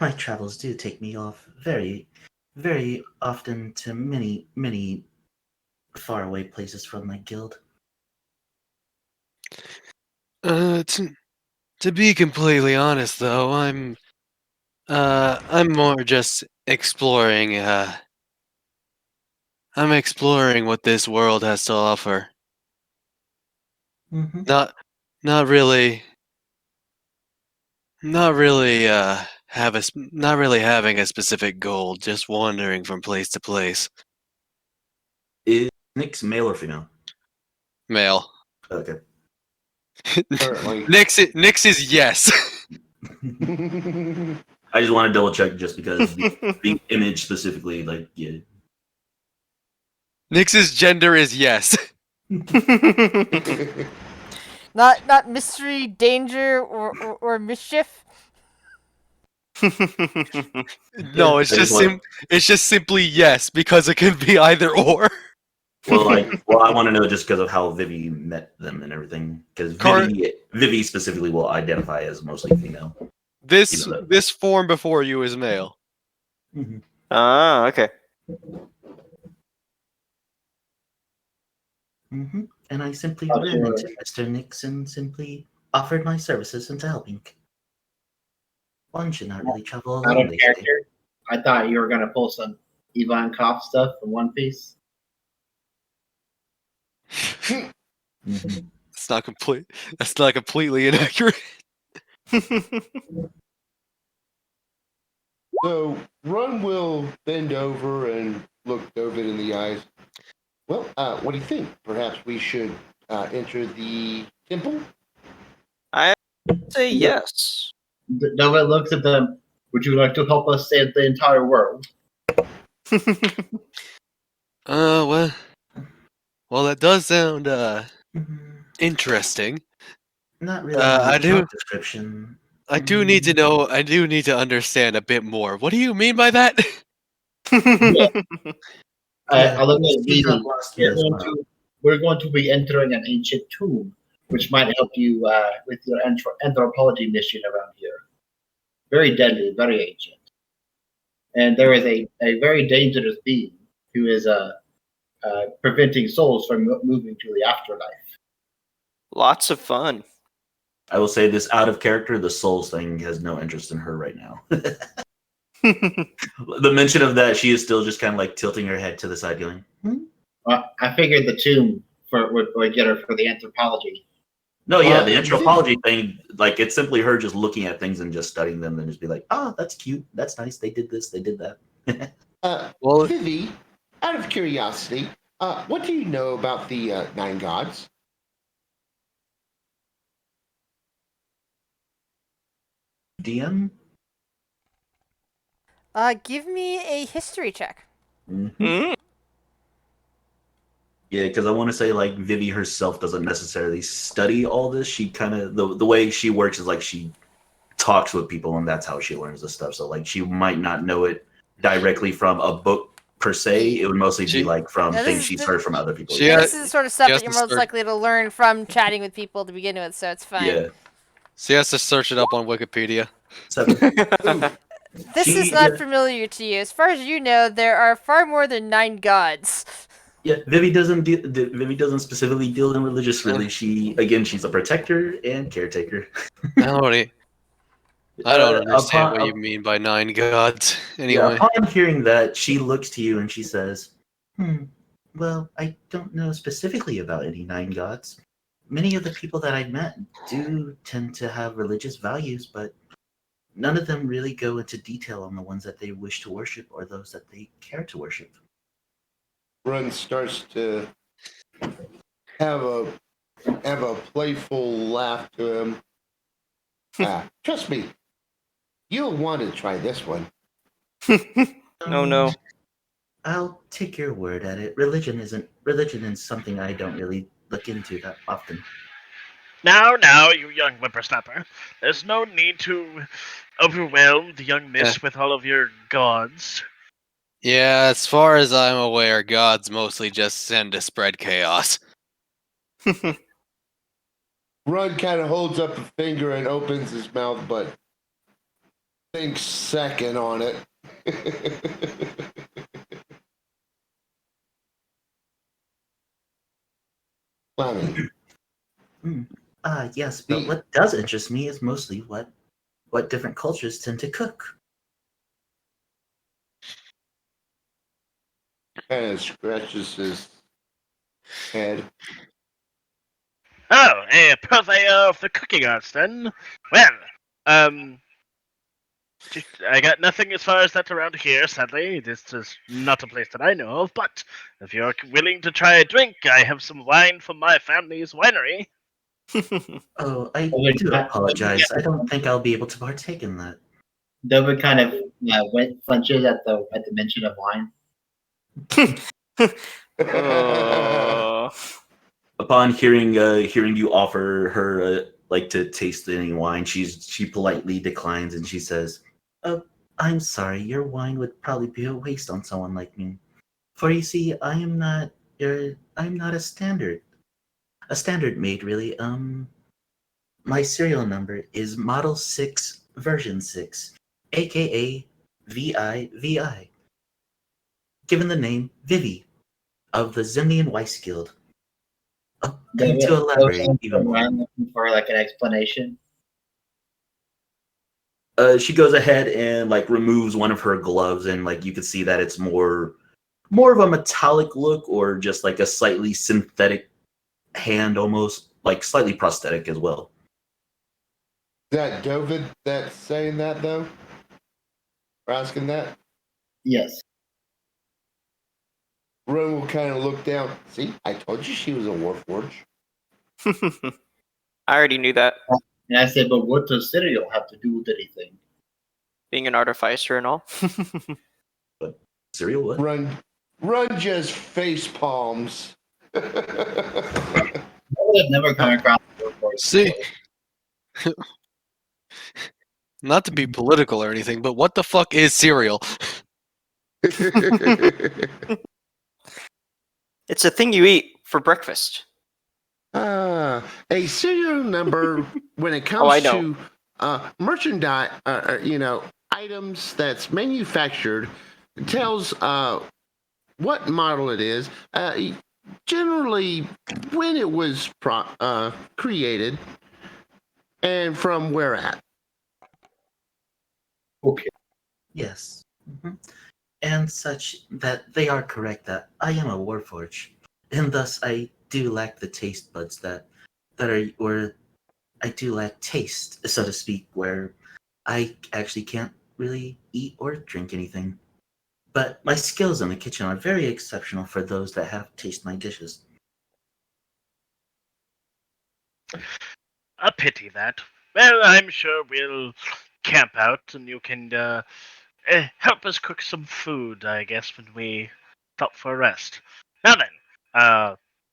My travels do take me off very, very often to many, many faraway places from my guild. To be completely honest, though, I'm more just exploring. I'm exploring what this world has to offer. Mm-hmm. Not, not really. Not really. Not really having a specific goal. Just wandering from place to place. Is Nick's male or female? Male. Okay. Currently. Nix is yes. I just want to double check just because the image specifically, like, yeah. Nix's gender is yes. Not mystery, danger, or mischief. No, it's I just just want- it's just simply yes because it can be either or. Well, I want to know just because of how Vivi met them and everything. Because Vivi specifically will identify as mostly female. This form before you is male. Mm-hmm. Okay. Mm-hmm. And I simply Oh, ran sure. into Mr. Nix and simply offered my services into helping. One should not really travel Out alone, of they say. character. I thought you were gonna pull some Ivankov stuff from One Piece. Mm-hmm. It's not complete. That's not completely inaccurate. So Run will bend over and look Dovid in the eyes. Well, what do you think? Perhaps we should enter the temple? I say yes. Nova looks at them. Would you like to help us save the entire world? Well, that does sound Mm-hmm. interesting. Not really I my do. job description. I do need to know. I do need to understand a bit more. What do you mean by that? I look at he got Vivi. lost here as well. We're going to be entering an ancient tomb, which might help you with your anthropology mission around here. Very deadly, very ancient. And there is a very dangerous being who is preventing souls from moving to the afterlife. Lots of fun. I will say this out of character, the souls thing has no interest in her right now. The mention of that, she is still just kind of like tilting her head to the side, going, I figured the tomb would get her for the anthropology. No, yeah, the anthropology thing, like it's simply her just looking at things and just studying them and just be like, oh, that's cute, that's nice, they did this, they did that. Well, Vivi, out of curiosity, what do you know about the Nine Gods? DM? Give me a history check. Mhm. Mm. Yeah, because I want to say like Vivi herself doesn't necessarily study all this. She kind of the way she works is like she talks with people, and that's how she learns this stuff. So like she might not know it directly from a book per se. It would mostly be She- like from Yeah, this things is she's the- heard from other people. She Yeah, Yeah, had- this is the sort of stuff has that you're to most start- likely to learn from chatting with people to begin with, so it's fine. yeah. She has to search it up on Wikipedia. 7. Ooh, This is She- not yeah. familiar to you. As far as you know, there are far more than 9 gods. Yeah, Vivi doesn't specifically deal in religious. Really, she's a protector and caretaker. I don't understand what you Upon, mean by 9 gods. yeah, Anyway, upon hearing that, she looks to you and she says, well, I don't know specifically about any 9 gods. Many of the people that I've met do tend to have religious values, but none of them really go into detail on the ones that they wish to worship or those that they care to worship. Run starts to have a playful laugh to him. Trust me, you'll want to try this one. Oh no. I'll take your word at it. Religion is something I don't really look into that often. Now, you young whippersnapper. There's no need to overwhelm the young miss with all of your gods. yeah, as far as I'm aware, gods mostly just send to spread chaos. Run kind of holds up a finger and opens his mouth, but thinks second on it. Fleming. Yes, but what does interest me is mostly what different cultures tend to cook. Kind of scratches his head. Oh, a purveyor of the cooking arts, then. Well, I got nothing as far as that around here, sadly. This is not a place that I know of, but if you're willing to try a drink, I have some wine from my family's winery. Oh, I Oh, do yeah. apologize. I don't think I'll be able to partake in that. Dover kind of flinches at the mention of wine. Oh. Upon hearing you offer her like to taste any wine, she politely declines and she says, I'm sorry, your wine would probably be a waste on someone like me. For you see, I'm not a standard maid really. My serial number is Model 6 version 6, aka VI. Given the name Vivi of the Zemnian Weiss Guild. And to elaborate even more. I'm looking for like an explanation. She goes ahead and like removes one of her gloves, and like you can see that it's more of a metallic look, or just like a slightly synthetic hand, almost like slightly prosthetic as well. Is that Dovid that's saying that, though? Or asking that? Yes. Ron will kind of look down. See, I told you she was a warforge. I already knew that. And I said, but what does cereal have to do with anything? Being an artificer and all. Cereal what? Run just face palms. I would have never come across the word See? Not to be political or anything, but what the fuck is cereal? It's a thing you eat for breakfast. A serial number when it Oh, I comes know. to merchandise, items that's manufactured, tells what model it is, generally when it was created, and from where at. Okay. Yes. And such that they are correct that I am a warforge, and thus I do lack the taste buds that are, or I do lack taste, so to speak, where I actually can't really eat or drink anything. But my skills in the kitchen are very exceptional for those that have tasted my dishes. A pity that. Well, I'm sure we'll camp out and you can help us cook some food, I guess, when we stop for a rest. Now then,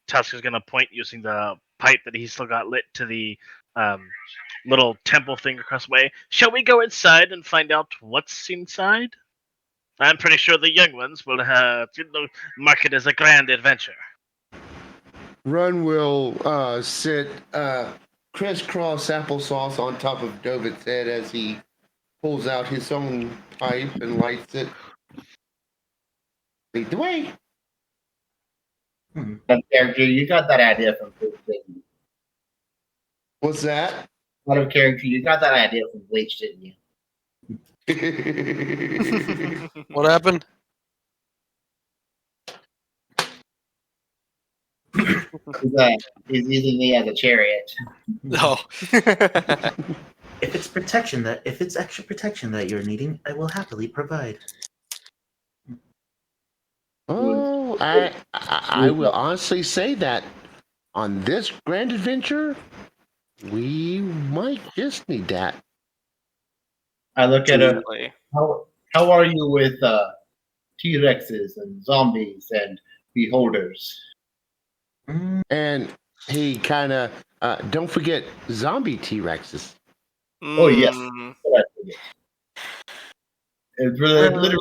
Tusk is going to point using the pipe that he's still got lit to the little temple thing across the way. Shall we go inside and find out what's inside? I'm pretty sure the young ones will mark it as a grand adventure. Run will sit crisscross applesauce on top of Dovit's head as he pulls out his own pipe and lights it. Lead the way. That character, you got that idea from Bleach, didn't you? What's that? Out of character, you got that idea from Bleach, didn't you? What happened? He's using me as a chariot. No. If it's extra protection that you're needing, I will happily provide. Oh, I will honestly say that on this grand adventure, we might just need that. I look at her. Absolutely. How are you with T-Rexes and zombies and beholders? And he kind of don't forget zombie T-Rexes. Oh, yes. Mm, It's literally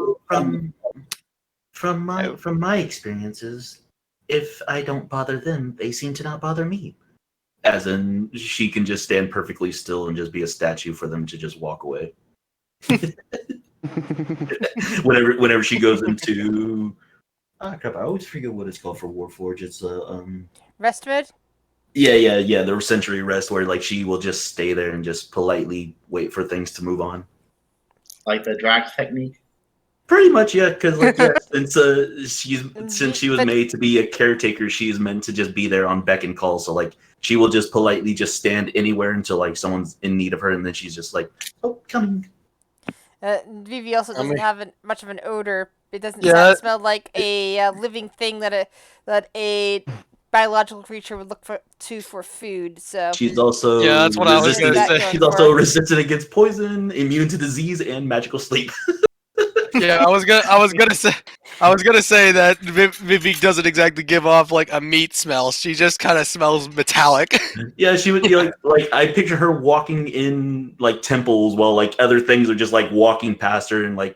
From my experiences, if I don't bother them, they seem to not bother me. As in, she can just stand perfectly still and just be a statue for them to just walk away. whenever she goes into crap, I always forget what it's called for Warforged. It's Rest mode? yeah, the century rest where like she will just stay there and just politely wait for things to move on. like the Drax technique. Pretty much, yeah, because like since she was made to be a caretaker, she's meant to just be there on beck and call. So like she will just politely just stand anywhere until like someone's in need of her, and then she's just like, "Oh, coming." Vivi also doesn't have much of an odor. It doesn't smell like a living thing that a biological creature would look for food. So she's also that's what I was going to say. She's also resistant against poison, immune to disease, and magical sleep. Yeah, I was gonna say that Vivi doesn't exactly give off like a meat smell. She just kind of smells metallic. Yeah, she would be like I picture her walking in like temples while like other things are just like walking past her and like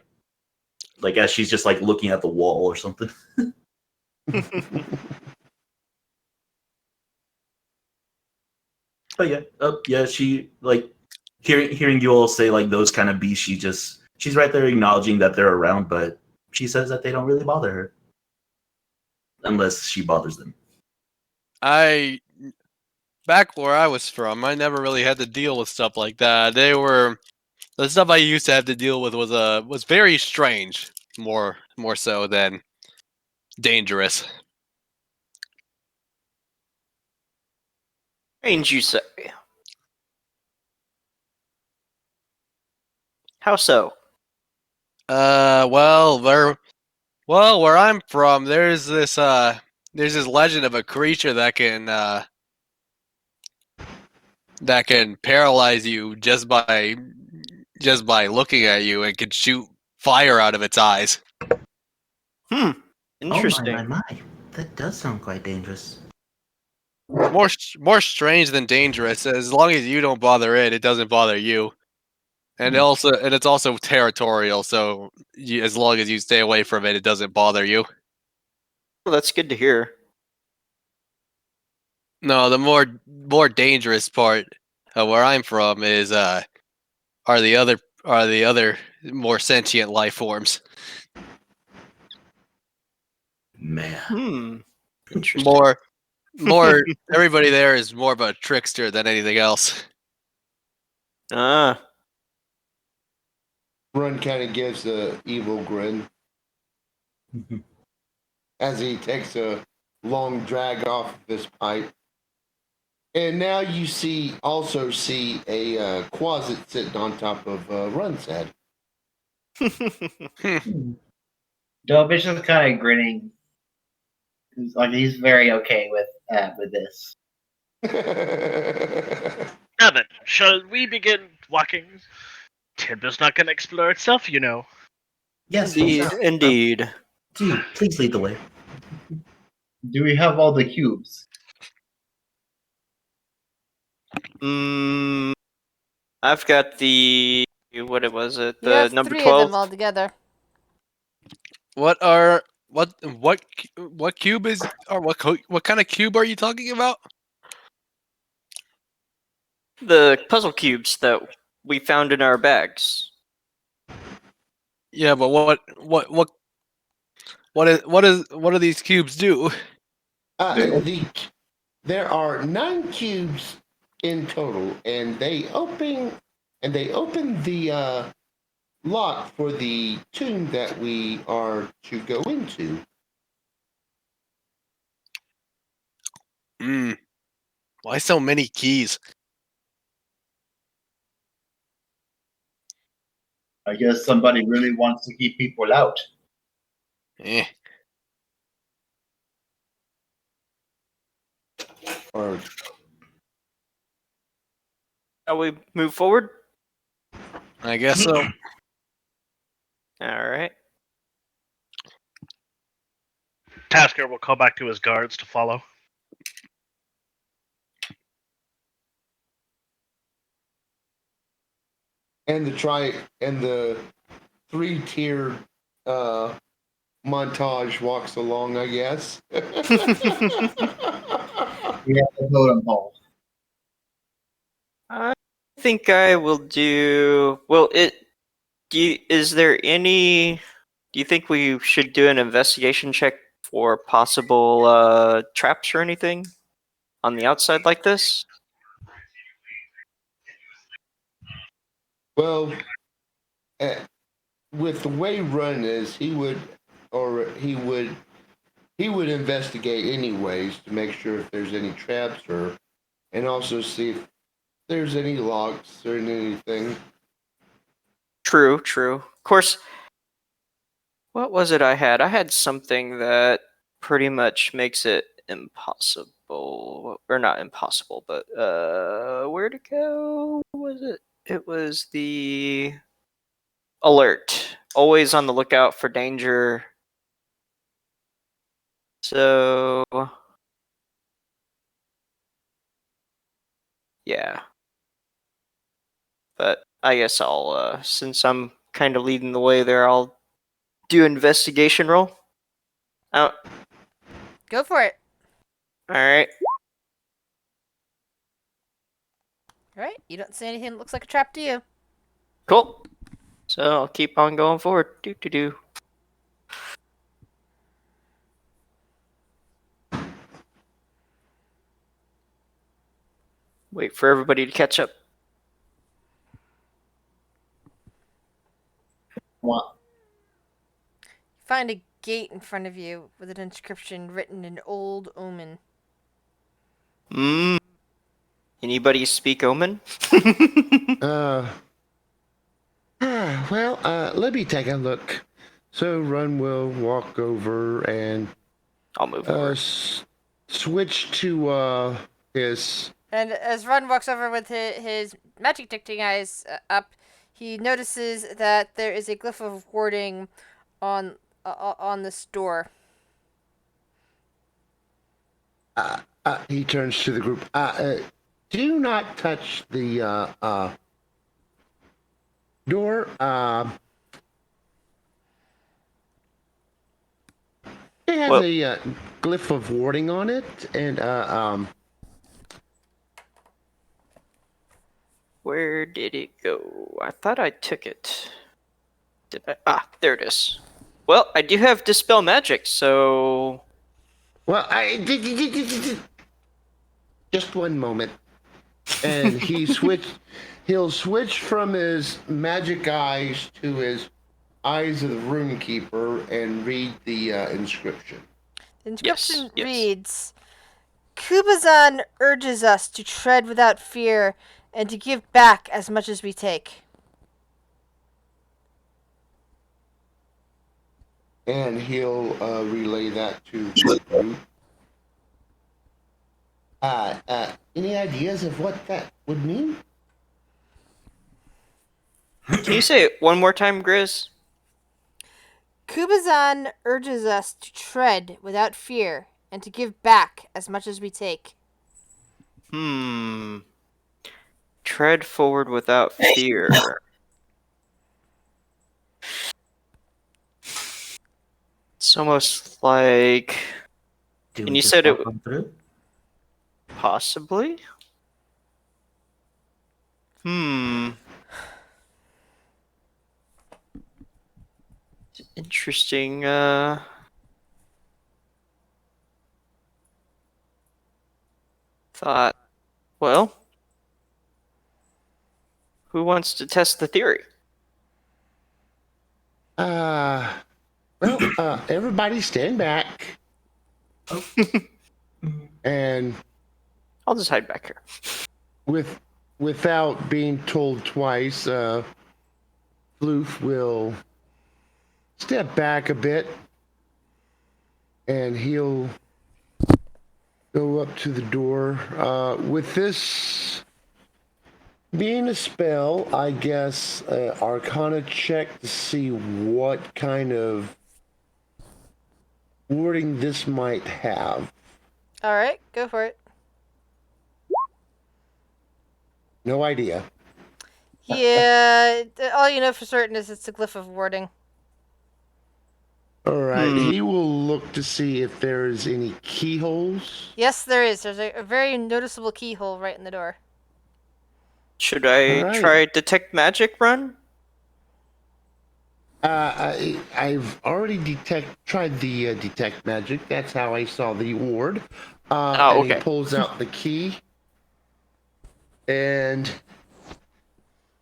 as she's just like looking at the wall or something. But yeah, she like hearing you all say like those kind of beasts, she's right there acknowledging that they're around, but she says that they don't really bother her. Unless she bothers them. Back where I was from, I never really had to deal with stuff like that. The stuff I used to have to deal with was very strange, more so than dangerous. strange, you say? How so? Where I'm from, there's this legend of a creature that can paralyze you just by looking at you and can shoot fire out of its eyes. Interesting. Oh my. That does sound quite dangerous. More strange than dangerous. As long as you don't bother it, it doesn't bother you. And it's also territorial, so as long as you stay away from it, it doesn't bother you. Well, that's good to hear. No, the more dangerous part of where I'm from is are the other more sentient life forms. Man. Interesting. More everybody there is more of a trickster than anything else. Ah. Run kind of gives the evil grin as he takes a long drag off of his pipe. And now you also see a closet sitting on top of Run's head. Dovich is kind of grinning. He's very okay with this. Now then, shall we begin walking? Timber's not going to explore itself, you know. Yes, Indeed. Dude, please lead the way. Do we have all the cubes? I've got the what was it? You The have number 3 of 12. them all together. What cube is or what kind of cube are you talking about? The puzzle cubes that we found in our bags. Yeah, but what do these cubes do? There are 9 cubes in total, and they open the lock for the tomb that we are to go into. Why so many keys? I guess somebody really wants to keep people out. Eh. Or Shall we move forward? I guess so. All right. Tasker will call back to his guards to follow. and the 3-tiered montage walks along, I guess. We have the totem pole. I think I will do. Well, is there any? Do you think we should do an investigation check for possible traps or anything on the outside like this? Well, with the way Run is, he would investigate anyways to make sure if there's any traps and also see if there's any locks or anything. True, true. Of course. What was it I had? I had something that pretty much makes it impossible, or not impossible, but where to go? What was it? It was the alert. Always on the lookout for danger. So yeah. But I guess I'll since I'm kind of leading the way there, I'll do investigation roll. Oh, Go for it. all right. All right. You don't see anything that looks like a trap to you. Cool. So I'll keep on going forward. Do. Wait for everybody to catch up. What? Find a gate in front of you with an inscription written in Old Omen. Anybody speak Omen? Well, let me take a look. So Run will walk over and I'll move over. Switch to his. And as Run walks over with his magic detecting eyes up, he notices that there is a glyph of warding on this door. He turns to the group. Do not touch the door. It has a glyph of warding on it, and Where did it go? I thought I took it. Did I? Ah, there it is. Well, I do have Dispel Magic, so... Well, just one moment. And he'll switch from his magic eyes to his eyes of the Runekeeper and read the inscription. The inscription Yes. reads, Kubazan urges us to tread without fear and to give back as much as we take. And he'll relay that to the group. Any ideas of what that would mean? Can you say it one more time, Grizz? Kubazan urges us to tread without fear and to give back as much as we take. Tread forward without fear. It's almost like... Do And we you just said it walk on through? possibly? Interesting, thought. Well, who wants to test the theory? Everybody stand back. And I'll just hide back here. without being told twice, Floof will step back a bit, and he'll go up to the door. With this being a spell, I guess Arcana check to see what kind of wording this might have. All right, go for it. No idea. Yeah, all you know for certain is it's a glyph of warding. All right, he will look to see if there is any keyholes. Yes, there is. There's a very noticeable keyhole right in the door. Should I Alright. try detect magic run? I've already tried the detect magic. That's how I saw the ward. Oh, And okay. he pulls out the key, and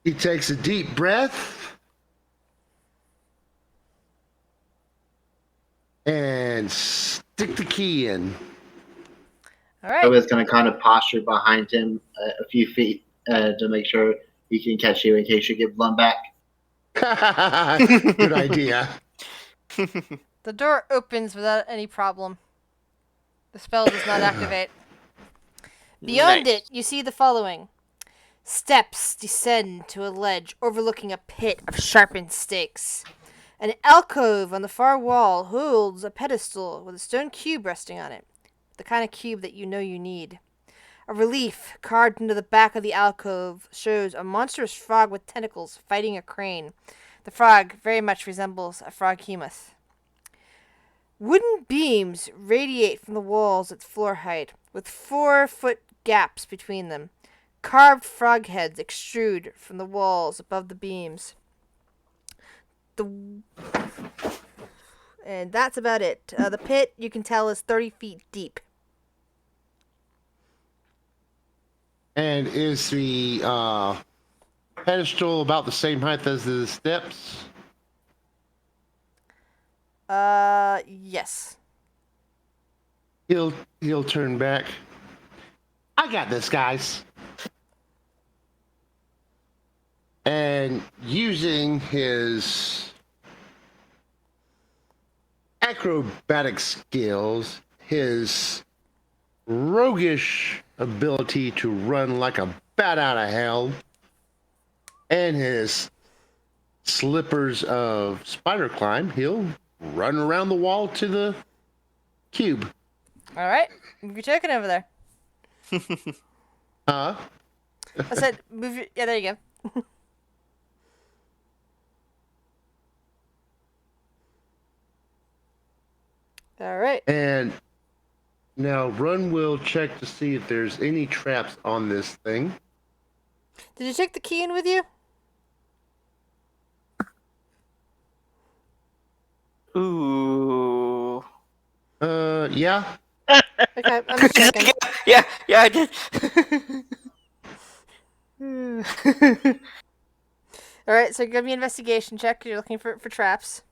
he takes a deep breath and stick the key in. All I right. was going to kind of posture behind him a few feet to make sure he can catch you in case you get blown back. Good idea. The door opens without any problem. The spell does not activate. Beyond Nice. it, you see the following. Steps descend to a ledge overlooking a pit of sharpened stakes. An alcove on the far wall holds a pedestal with a stone cube resting on it. The kind of cube that you know you need. A relief carved into the back of the alcove shows a monstrous frog with tentacles fighting a crane. The frog very much resembles a froghemoth. Wooden beams radiate from the walls at floor height, with 4-foot gaps between them. Carved frog heads extrude from the walls above the beams. And that's about it. The pit, you can tell, is 30 feet deep. And is the pedestal about the same height as the steps? Yes. He'll turn back. I got this, guys. And using his acrobatic skills, his roguish ability to run like a bat out of hell, and his slippers of spider climb, he'll run around the wall to the cube. All right. Move your token over there. Huh? I said move your... Yeah, there you go. All right. And now Run will check to see if there's any traps on this thing. Did you take the key in with you? Ooh. Yeah. Okay, I'm just checking. Yeah, I did. All right, so give me an investigation check. You're looking for traps.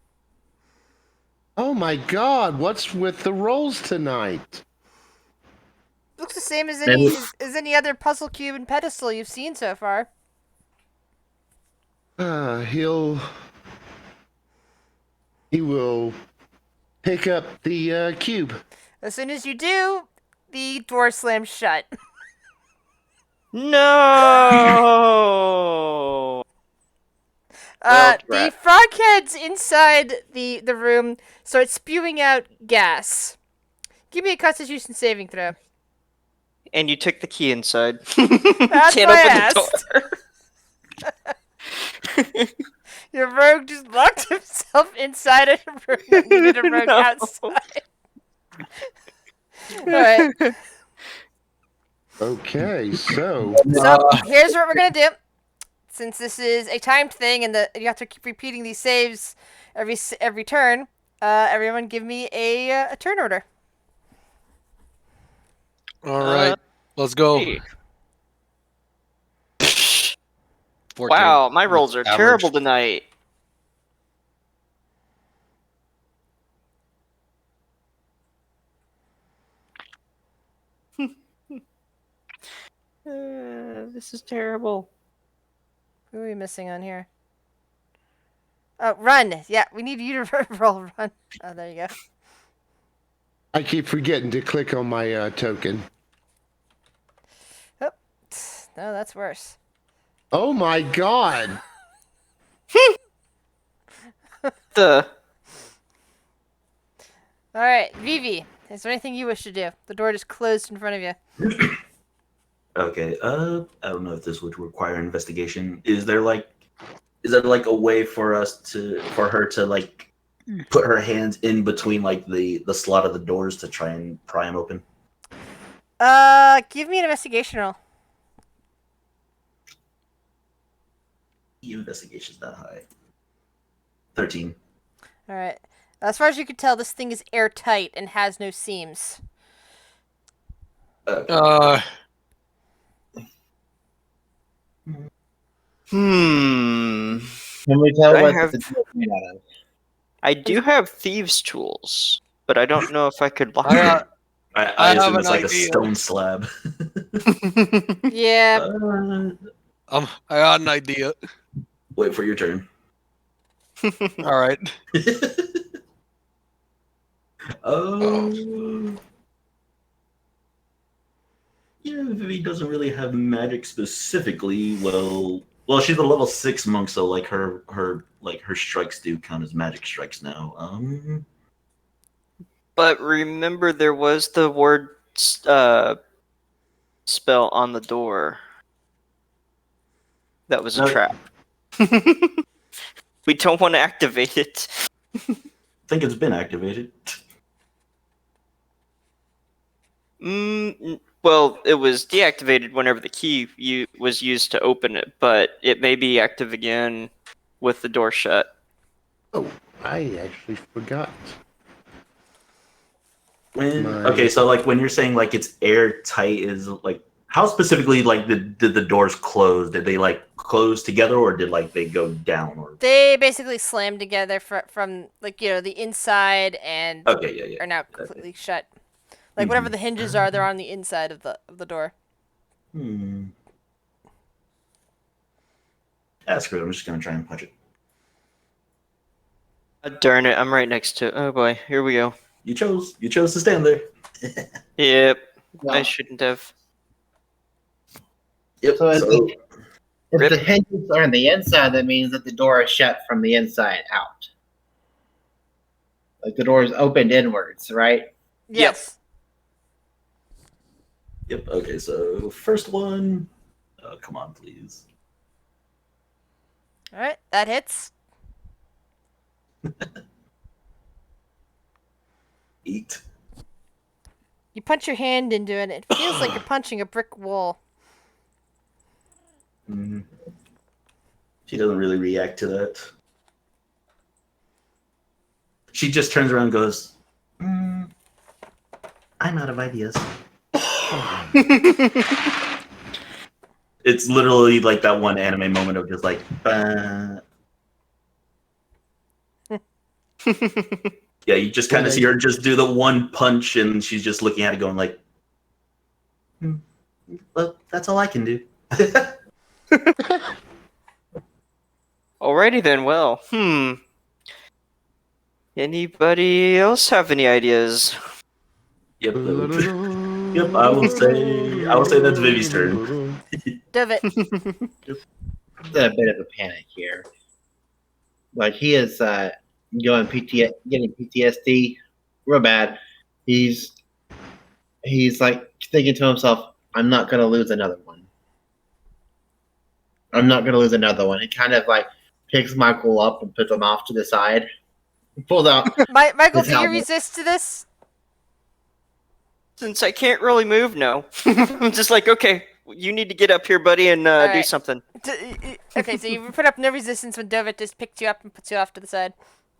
Oh my god, what's with the rolls tonight? Looks the same as Maybe- any other puzzle cube and pedestal you've seen so far. He will pick up the cube. As soon as you do, the door slams shut. No. Well, The crap. frog heads inside the room start spewing out gas. Give me a Constitution saving throw. And you took the key inside. That's Can't why I open asked. the door. Your rogue just locked himself inside a room that needed a rogue No. outside. Alright. Okay, so So, here's what we're going to do. Since this is a timed thing and you have to keep repeating these saves every turn, everyone give me a turn order. All right, let's go. Hey. 14. Wow, my rolls are Average. terrible tonight. This is terrible. Who are we missing on here? Oh, run. Yeah, we need you to roll run. Oh, there you go. I keep forgetting to click on my token. Oh, no, that's worse. Oh my god! The All right, Vivi, is there anything you wish to do? The door just closed in front of you. Okay. I don't know if this would require investigation. Is there like a way for her to like put her hands in between like the slot of the doors to try and pry them open? Give me an investigation roll. The investigation's not high. 13. All right. As far as you can tell, this thing is airtight and has no seams. Okay. Hmm. Can we tell I what have- the door is made out of? I do have thieves' tools, but I don't know if I could lock I it. got- I have assume an it's like idea. a stone slab. Yeah. I got an idea. Wait for your turn. All right. Oh. Yeah, Vivi doesn't really have magic specifically. Well, she's a level 6 monk, so like her strikes do count as magic strikes now. But remember, there was the word spell on the door. That was a No. trap. We don't want to activate it. I think it's been activated. Well, it was deactivated whenever the key was used to open it, but it may be active again with the door shut. Oh, I actually forgot. Okay, so like when you're saying like it's airtight, is like how specifically like did the doors close? Did they like close together, or did like they go down? Or They basically slammed together from like, the inside and okay, are now completely shut. Like whatever the hinges are, they're on the inside of the door. That's good. I'm just gonna try and punch it. Darn it, I'm right next to it. Oh boy, here we go. You chose to stand there. Yep, Well, I shouldn't have. Yep. So So, if Rip. the hinges are on the inside, that means that the door is shut from the inside out. Like the door is opened inwards, right? Yes. yep. Okay. So first one. Oh, come on, please. All right, that hits. 8. You punch your hand into it, and it feels like you're punching a brick wall. She doesn't really react to that. She just turns around and goes, I'm out of ideas. It's literally like that one anime moment of just like, yeah, you just kind of see her just do the one punch, and she's just looking at it going like, well, that's all I can do. Alrighty then, well, Anybody else have any ideas? Yep. Yep. I will say that's Vivi's turn. Divot. He's in a bit of a panic here. Like he is getting PTSD real bad. He's he's like thinking to himself, "I'm not gonna lose another one. I'm not gonna lose another one." He kind of like picks Michael up and puts him off to the side. He pulls out. Michael, his do you helmet. resist to this? Since I can't really move, no. I'm just like, okay, you need to get up here, buddy, and do Alright. something. Okay, so you put up no resistance when Dovit just picked you up and puts you off to the side.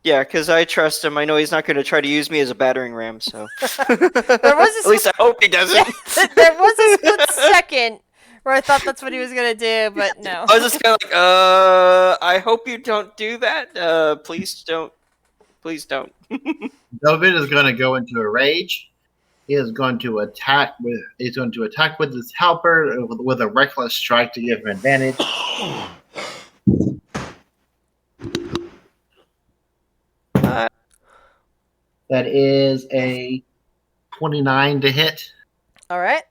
Yeah, because I trust him. I know he's not going to try to use me as a battering ram, so. There was At least I hope he doesn't. there was a split second where I thought that's what he was gonna do, but no. I was just kind of like, I hope you don't do that. Please don't. Please don't. David is going to go into a rage. He is going to attack with. He's going to attack with his helper with a reckless strike to give him advantage. That is a 29 to hit. All right.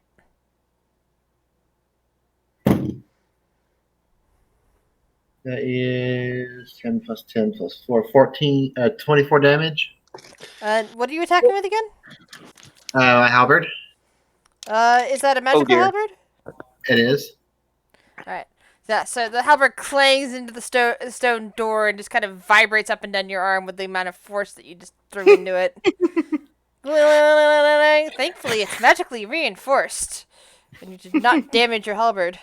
That is 10 plus 10 plus 4, 14, 24 damage. What are you attacking with again? Halberd. Is that a magical dear. halberd? It is. All right. Yeah. So the halberd clangs into the stone door and just kind of vibrates up and down your arm with the amount of force that you just threw into it. Thankfully, it's magically reinforced, and you did not damage your halberd.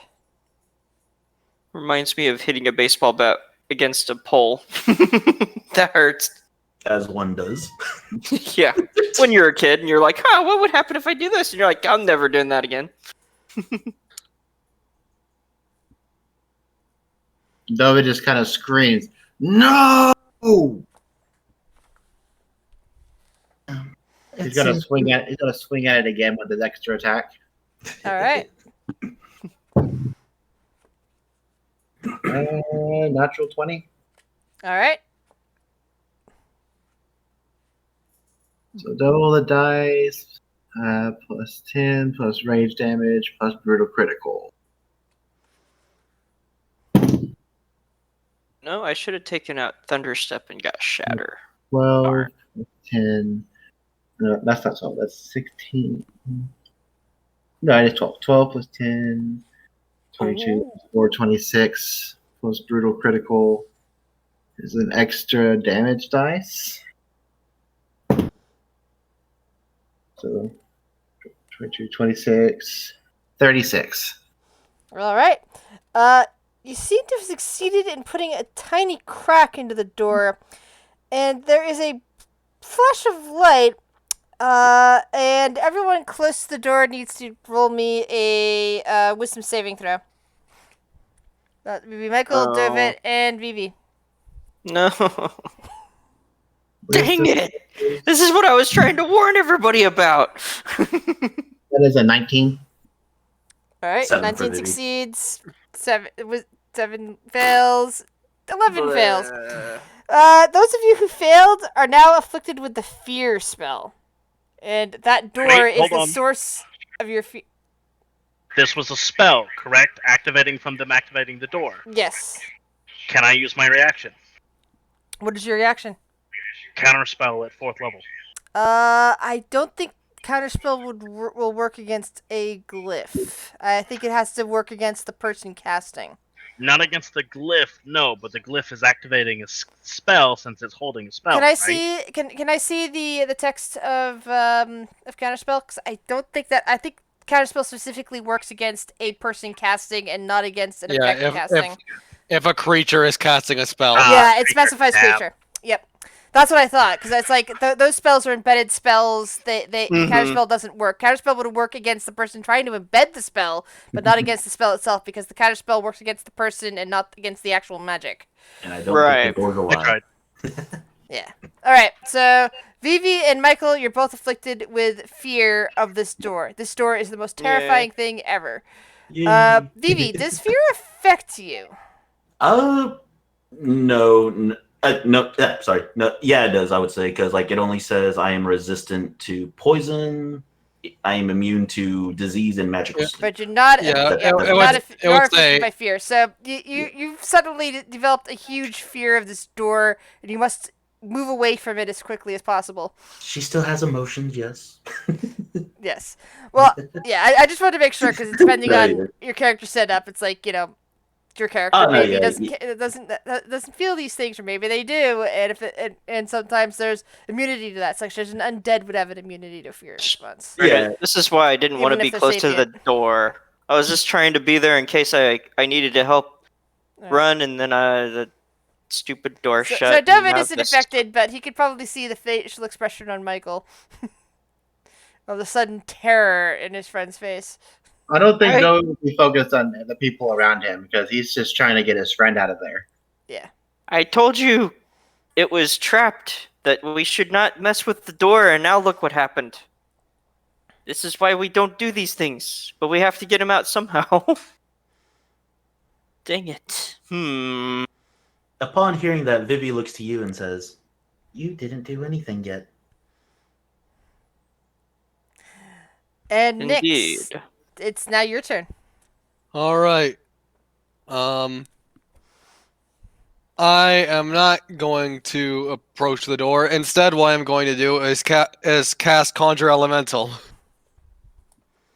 Reminds me of hitting a baseball bat against a pole. That hurts. As one does. Yeah. When you're a kid and you're like, huh, what would happen if I do this? And you're like, I'm never doing that again. David just kind of screams, "No!" He's gonna swing at. He's gonna swing at it again with his extra attack. All right. Natural 20. All right. So double the dice. Plus 10 plus rage damage plus brutal critical. No, I should have taken out Thunderstep and got Shatter. 12 Darn. plus 10. No, that's not 12. That's 16. No, it is 12. 12 plus 10. 22 or 26 plus brutal critical is an extra damage dice. So 22, 26, 36. All right. You seem to have succeeded in putting a tiny crack into the door, and there is a flash of light. And everyone close to the door needs to roll me a wisdom saving throw. That would be Michael, Oh. David, and Vivi. No. Dang it! This is what I was trying to warn everybody about. That is a 19. All right, 7 for 19 Vivi. succeeds, 7 fails, 11 fails. Bleh. Those of you who failed are now afflicted with the fear spell, and that door Wait, is hold the on. source of your fear. This was a spell, correct? Activating from them activating the door. Yes. Can I use my reaction? What is your reaction? Counterspell at 4th level. I don't think counterspell will work against a glyph. I think it has to work against the person casting. Not against the glyph, no, but the glyph is activating a spell since it's holding a spell. Can I right? see? Can I see the text of counterspell? Because I don't think that. I think counterspell specifically works against a person casting and not against an Yeah, object casting. if a creature is casting a spell. Yeah, it creature. specifies Yeah. creature. Yep. That's what I thought, because it's like those spells are embedded spells. Counterspell doesn't work. Counterspell would work against the person trying to embed the spell, but not against the spell itself, because the counterspell works against the person and not against the actual magic. And I don't Right. think the door's I alive. tried. Yeah. All right. So Vivi and Michael, you're both afflicted with fear of this door. This door is the most terrifying thing ever. Vivi, does fear affect you? No. No, sorry. No, yeah, it does. I would say because like it only says I am resistant to poison. I am immune to disease and magical sleep. But you're not. Yeah, you're it not would- you are affected say- by fear. So you've suddenly developed a huge fear of this door, and you must move away from it as quickly as possible. She still has emotions, yes. Yes. Well, yeah, I just wanted to make sure because depending No, on yeah. your character setup, it's like, your character Oh, no, maybe yeah, doesn't feel these things, or maybe they do, and and sometimes there's immunity to that. It's like there's an undead would have an immunity to fear response, Yeah. This is why I didn't want to even be if they're close to the sapient. door. I was just trying to be there in case I needed to help Alright. run, and then the stupid door So shut. and David now isn't this- affected, but he could probably see the facial expression on Michael of the sudden terror in his friend's face. I don't think I- Joey would be focused on the people around him because he's just trying to get his friend out of there. Yeah. I told you it was trapped, that we should not mess with the door, and now look what happened. This is why we don't do these things, but we have to get him out somehow. Dang it. Upon hearing that, Vivi looks to you and says, "You didn't do anything yet." And Nyx, Indeed. it's now your turn. All right. I am not going to approach the door. Instead, what I'm going to do is cast Conjure Elemental.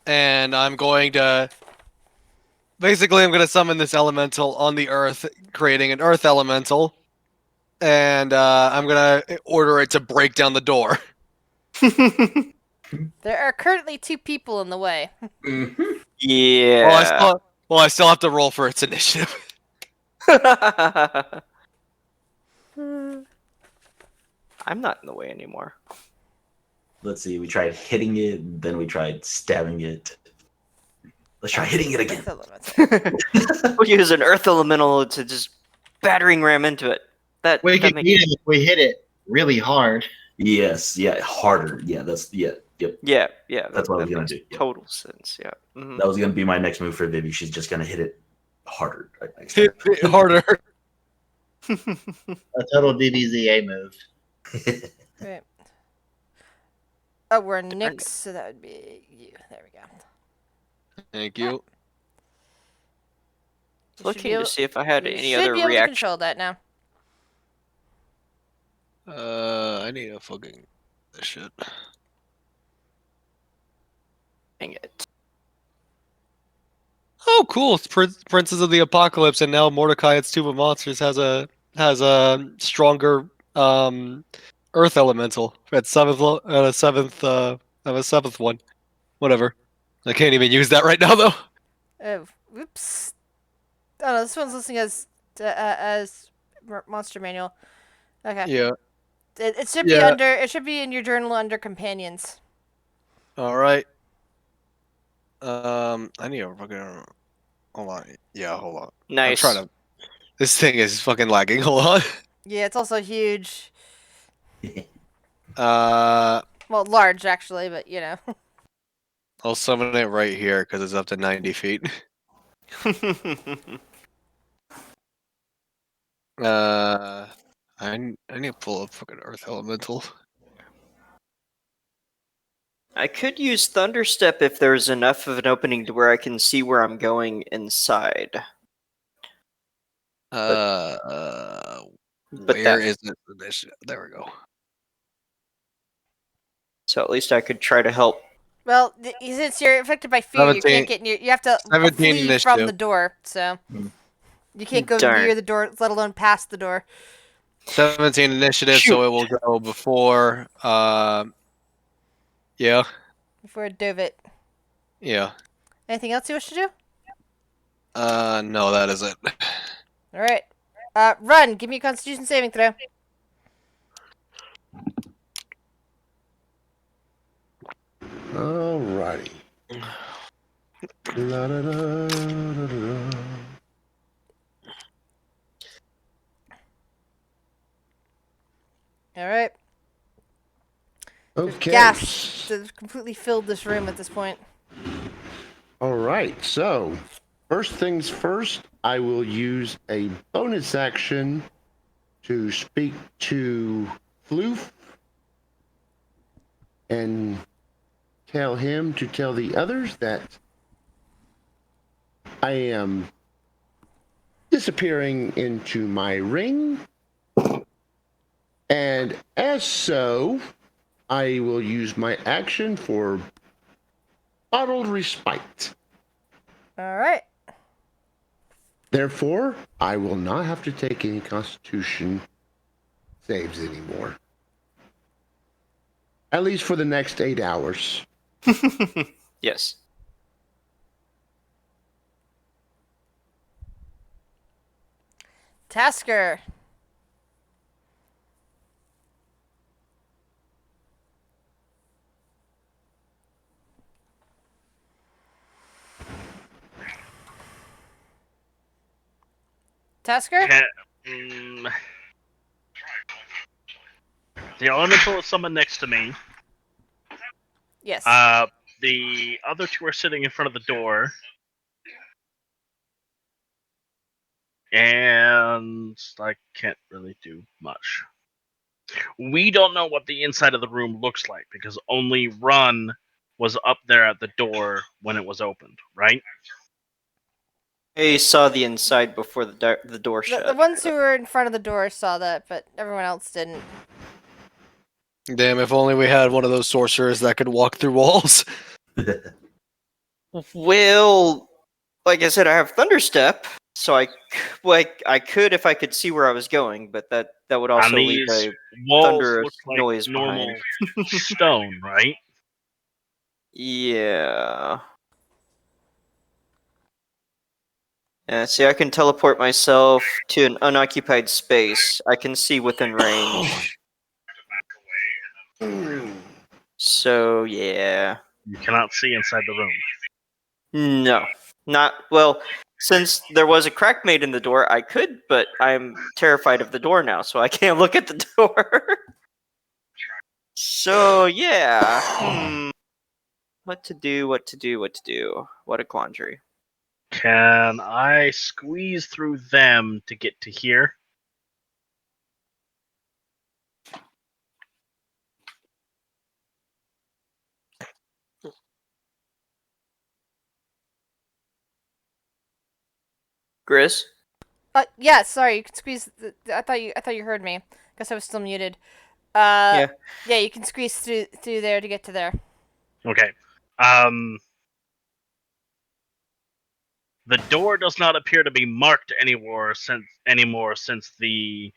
And I'm going to... Basically, I'm going to summon this elemental on the earth, creating an earth elemental. And I'm going to order it to break down the door. There are currently 2 people in the way. Yeah. I still have to roll for its initiative. I'm not in the way anymore. Let's see, we tried hitting it, then we tried stabbing it. Let's try hitting it again. We'll use an earth elemental to just battering ram into it. We that can beat him if we hit it really hard. Yes, yeah, harder. Yeah, yep. Yeah, That's what I was that gonna makes do, yeah. total sense. Yeah. Mhm. That was gonna be my next move for Vivi. She's just gonna hit it harder. Next Hit time. it harder. A total DBZA move. Right. Oh, we're Nyx, so that would be you. There we go. Thank you. You should Looking be to able- see if I had you any should other be able to reaction. control that now. I need a fucking this shit. Dang it. Oh, cool! It's Princes of the Apocalypse, and now Mordecai at Tomb of Monsters has a stronger Earth Elemental at a seventh one. Whatever. I can't even use that right now though. Oh, whoops. Oh no, this one's listing as Monster Manual. Okay. Yeah. It should be Yeah. under. It should be in your journal under companions. All right. I need a fucking. Hold on. Yeah, hold on. Nice. I'm trying to. This thing is fucking lagging. Hold on. Yeah, it's also huge. I'll Well, large actually, but you know. summon it right here because it's up to 90 feet. I need to pull up fucking Earth Elemental. I could use Thunderstep if there's enough of an opening to where I can see where I'm going inside. But where that- is it? There we go. So at least I could try to help. Well, since you're affected by fear, you 17 can't get near. You have to 17 flee from initiative. the door, so Mm. you can't go Darn. near the door, let alone past the door. 17 initiative, so it will go before. Yeah, Before it dove it. yeah. Anything else you wish to do? No, that is it. All right. Run. Give me a Constitution saving throw. Alrighty. La, da, da, da, da, da. All right. Okay. Gas has completely filled this room at this point. All right. So, first things first, I will use a bonus action to speak to Floof and tell him to tell the others that I am disappearing into my ring And as so, I will use my action for bottled respite. All right. Therefore, I will not have to take any Constitution saves anymore. At least for the next 8 hours. Yes. Tasker. Tasker? The elemental is summoned next to me. Yes. The other two are sitting in front of the door. And I can't really do much. We don't know what the inside of the room looks like because only Run was up there at the door when it was opened, right? I saw the inside before the door shut. The ones who were in front of the door saw that, but everyone else didn't. Damn, if only we had one of those sorcerers that could walk through walls. Well, like I said, I have Thunderstep, so I could if I could see where I was going, but that would also And leave these a walls thunderous look like noise normal behind. stone, right? Yeah. Yeah, see, I can teleport myself to an unoccupied space. I can see within range. So, yeah. You cannot see inside the room. No. Not, well, since there was a crack made in the door, I could, but I'm terrified of the door now, so I can't look at the door. So, yeah. What to do, what to do, what to do. What a quandary. Can I squeeze through them to get to here? Grizz? Yeah, sorry, you can squeeze. I thought you heard me. Guess I was still muted. Yeah. Yeah, you can squeeze through there to get to there. Okay. The door does not appear to be marked anymore since the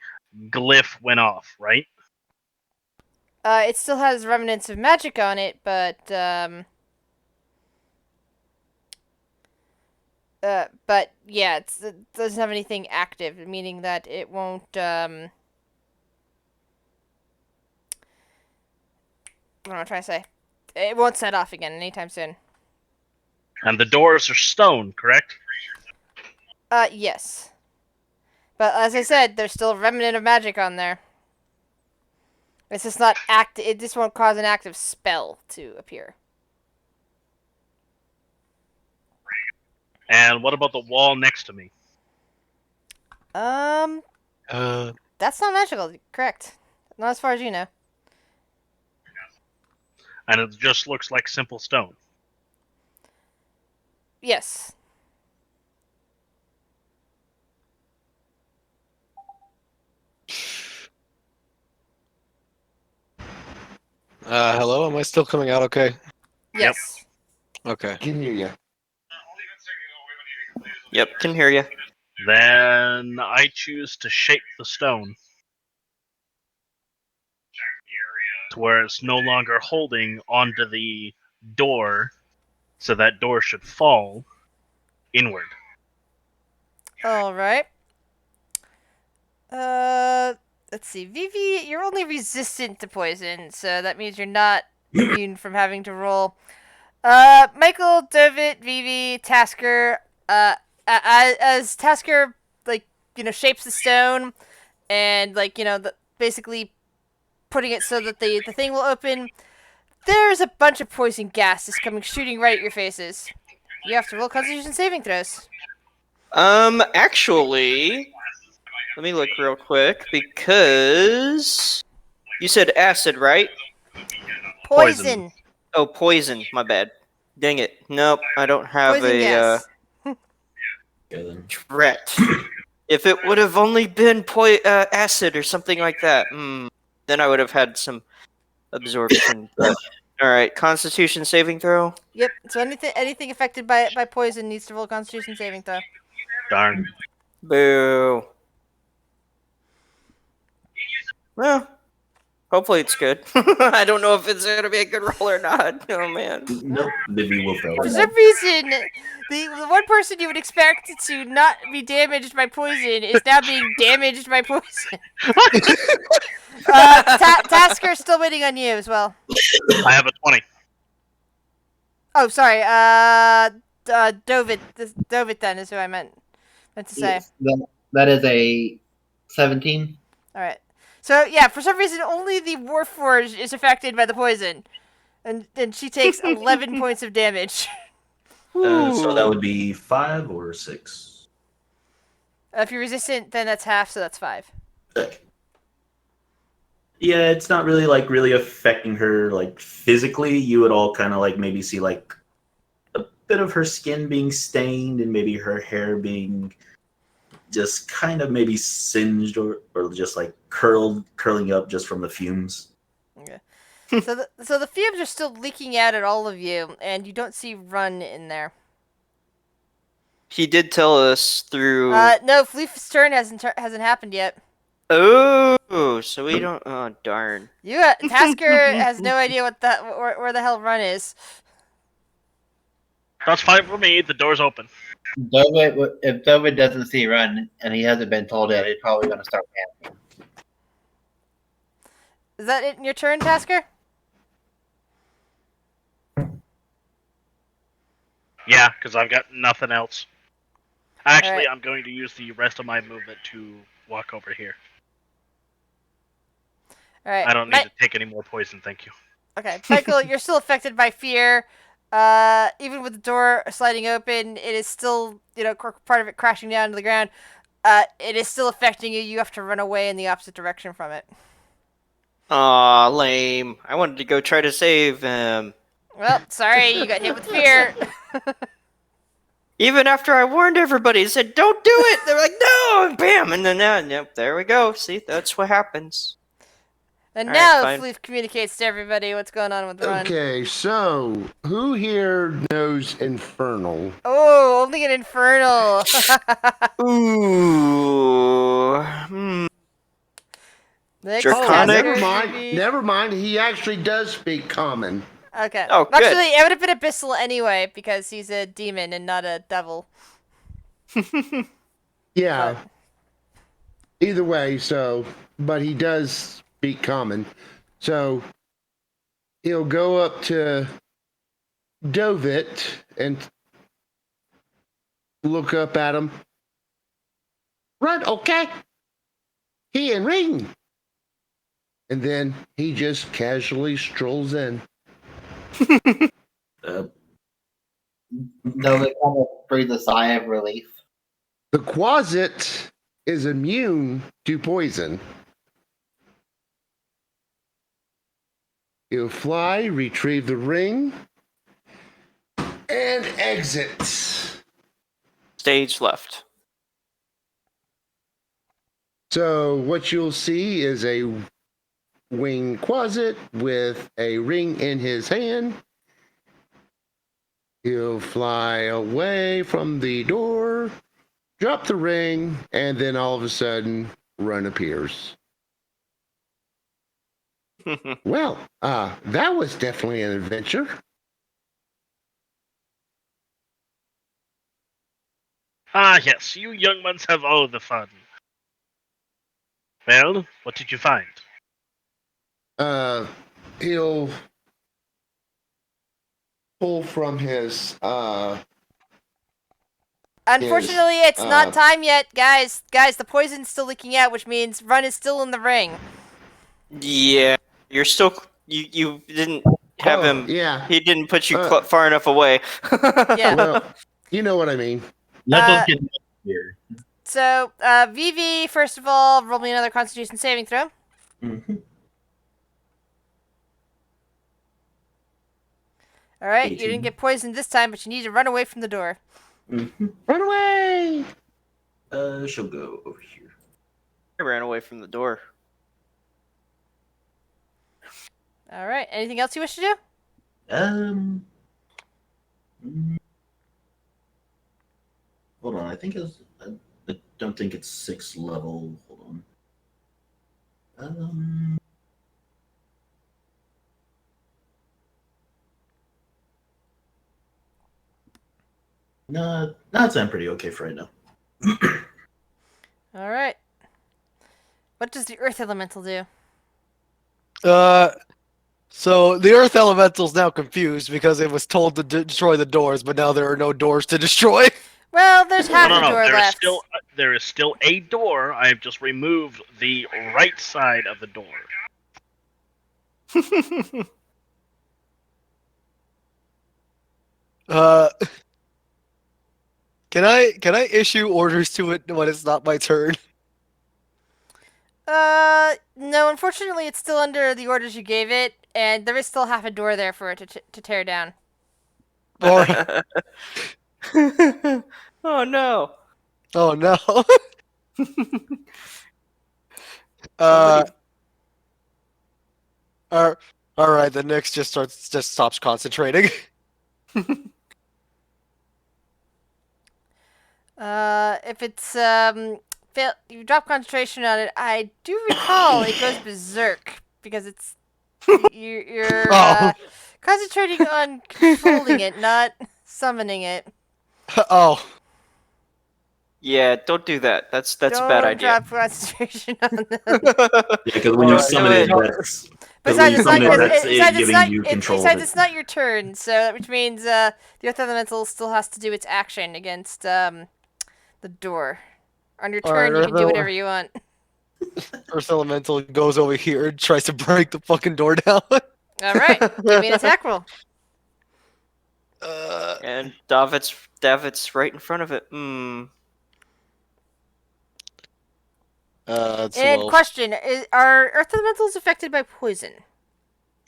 glyph went off, right? It still has remnants of magic on it, but yeah, it doesn't have anything active, meaning that it won't what am I trying to say? It won't set off again anytime soon. And the doors are stone, correct? Yes. But as I said, there's still a remnant of magic on there. It's just not it just won't cause an active spell to appear. And what about the wall next to me? That's not magical, correct? Not as far as you know. And it just looks like simple stone. Yes. Hello, am I still coming out okay? Yes. Okay. Can hear you. Yep, can hear you. Then I choose to shape the stone to where it's no longer holding onto the door, so that door should fall inward. All right. Let's see. Vivi, you're only resistant to poison, so that means you're not immune from having to roll. Michael, David, Vivi, Tasker, as Tasker, shapes the stone and, basically putting it so that the thing will open, there's a bunch of poison gas just shooting right at your faces. You have to roll Constitution saving throws. Actually, let me look real quick, because you said acid, right? Poison. Oh, poison, my bad. Dang it. Nope, I don't have Poison gas. Dret. If it would have only been acid or something like that. then I would have had some absorption. But all right, Constitution saving throw. Yep. So anything affected by poison needs to roll a Constitution saving throw. Darn. Boo. Well, hopefully it's good. I don't know if it's gonna be a good roll or not. Oh man. Nope, Vivi will fail. For some reason, the one person you would expect to not be damaged by poison is now being damaged by poison. Tasker's still waiting on you as well. I have a 20. Oh, sorry. Dovit. Dovit then is who I meant to say. Yes, that is a 17. All right. So yeah, for some reason, only the Warforged is affected by the poison, and she takes 11 points of damage. So that would be 5 or 6. If you're resistant, then that's half, so that's 5. Okay. Yeah, it's not really really affecting her physically. You would all kind of maybe see a bit of her skin being stained and maybe her hair being just kind of maybe singed or just curling up just from the fumes. Okay. So the fumes are still leaking out at all of you, and you don't see Run in there. He did tell us through. No, Fleef's turn hasn't happened yet. Oh, so we don't. Oh, darn. Tasker has no idea where the hell Run is. That's fine for me. The door's open. If Dovit doesn't see Run and he hasn't been told yet, he's probably going to start panicking. Is that it in your turn, Tasker? Yeah, because I've got nothing else. Actually, Alright. I'm going to use the rest of my movement to walk over here. All right. I don't need to take any more poison, thank you. Okay, Michael, you're still affected by fear. Even with the door sliding open, it is still, part of it crashing down to the ground. It is still affecting you. You have to run away in the opposite direction from it. Aw, lame. I wanted to go try to save him. Well, sorry, you got hit with fear. Even after I warned everybody, said, don't do it! They're like, no! And bam! And then, yep, there we go. See, that's what happens. And All now right, Fleef communicates to everybody what's going on with Run. Okay, so who here knows Infernal? Oh, only an Infernal. Ooh. Next, Draconic. Tasker, Never mind. He actually does speak common. Okay. Oh, good. Actually, it would have been Abyssal anyway, because he's a demon and not a devil. Yeah. Either way, but he does speak common. So he'll go up to Dovit and look up at him. Right, okay. He and Ring. And then he just casually strolls in. Uh, Dovit kind of breathes a sigh of relief. The Quasit is immune to poison. He'll fly, retrieve the ring, and exit. Stage left. So what you'll see is a winged Quasit with a ring in his hand. He'll fly away from the door, drop the ring, and then all of a sudden, Run appears. Well, that was definitely an adventure. Ah, yes, you young ones have all the fun. Well, what did you find? He'll pull from his Unfortunately, it's not time yet, guys. Guys, the poison's still leaking out, which means Run is still in the ring. Yeah, you're still. You didn't have him. Yeah. He didn't put you far enough away. Yeah. Well, you know what I mean. Let those get here. So, Vivi, first of all, roll me another Constitution saving throw. mhm. All right, you 18. didn't get poisoned this time, but you need to run away from the door. Mhm. Run away! She'll go over here. I ran away from the door. All right. Anything else you wish to do? Mm, hold on. I think it's. I don't think it's 6th level. Hold on. No, that's I'm pretty okay for right now. All right. What does the Earth Elemental do? So the Earth Elemental's now confused because it was told to destroy the doors, but now there are no doors to destroy. Well, there's half No, a no, no. door left. There is still a door. I have just removed the right side of the door. Uh, can I issue orders to it when it's not my turn? No, unfortunately, it's still under the orders you gave it, and there is still half a door there for it to tear down. Or Oh no. oh no. Somebody- All right. The Nyx just stops concentrating. If it's you drop concentration on it, I do recall it goes berserk because it's you're Oh. concentrating on controlling it, not summoning it. Oh. Yeah, don't do that. That's a bad Don't idea. drop concentration on them. Yeah, because when you Alright, summon go it, ahead. that's Besides, it's not, summon it, that's it besides, it's giving not, you control besides, of it. it's not your turn, so which means the Earth Elemental still has to do its action against the door. On your Alright, turn, you can do Earth whatever you want. Earth Elemental goes over here and tries to break the fucking door down. All right, give me an attack roll. And David's right in front of it. It's And low. question: are Earth Elementals affected by poison?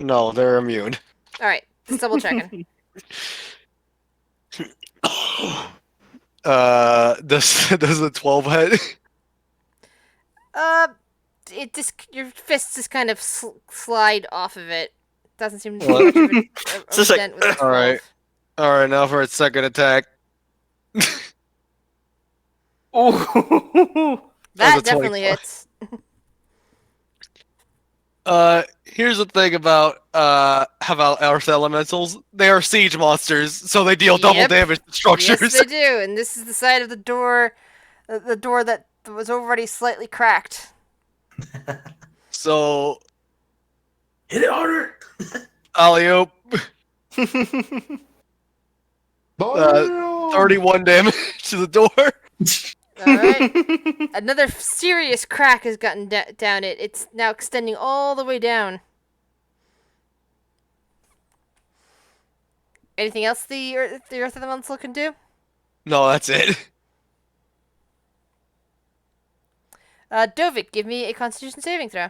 No, they're immune. All right, just double checking. Does the 12 hit? It just your fists just kind of slide off of it. Doesn't seem to be What? much of a Just like, dent with a 12. Alright. Alright, now for its second attack. Ooh. That a definitely 24. hits. Here's the thing about Earth Elementals. They are siege monsters, so they deal double Yep. damage to structures. Yes, they do, and this is the side of the door that was already slightly cracked. So, Hit it harder. alley-oop, Boom! 31 damage to the door. All right, another serious crack has gotten down it. It's now extending all the way down. Anything else the Earth Elemental can do? No, that's it. Dovik, give me a Constitution saving throw.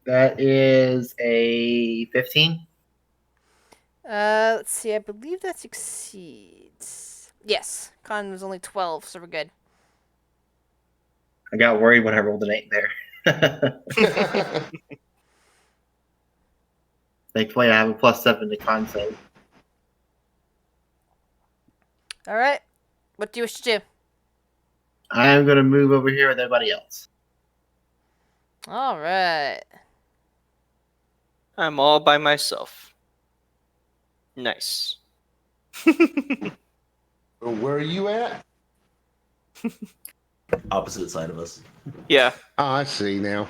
That is a 15. Let's see. I believe that succeeds. Yes, con was only 12, so we're good. I got worried when I rolled an 8 there. Thankfully, I have a +7 to con save. All right. What do you wish to do? I am going to move over here with everybody else. All right. I'm all by myself. Nice. Where are you at? Opposite side of us. Yeah. Oh, I see now.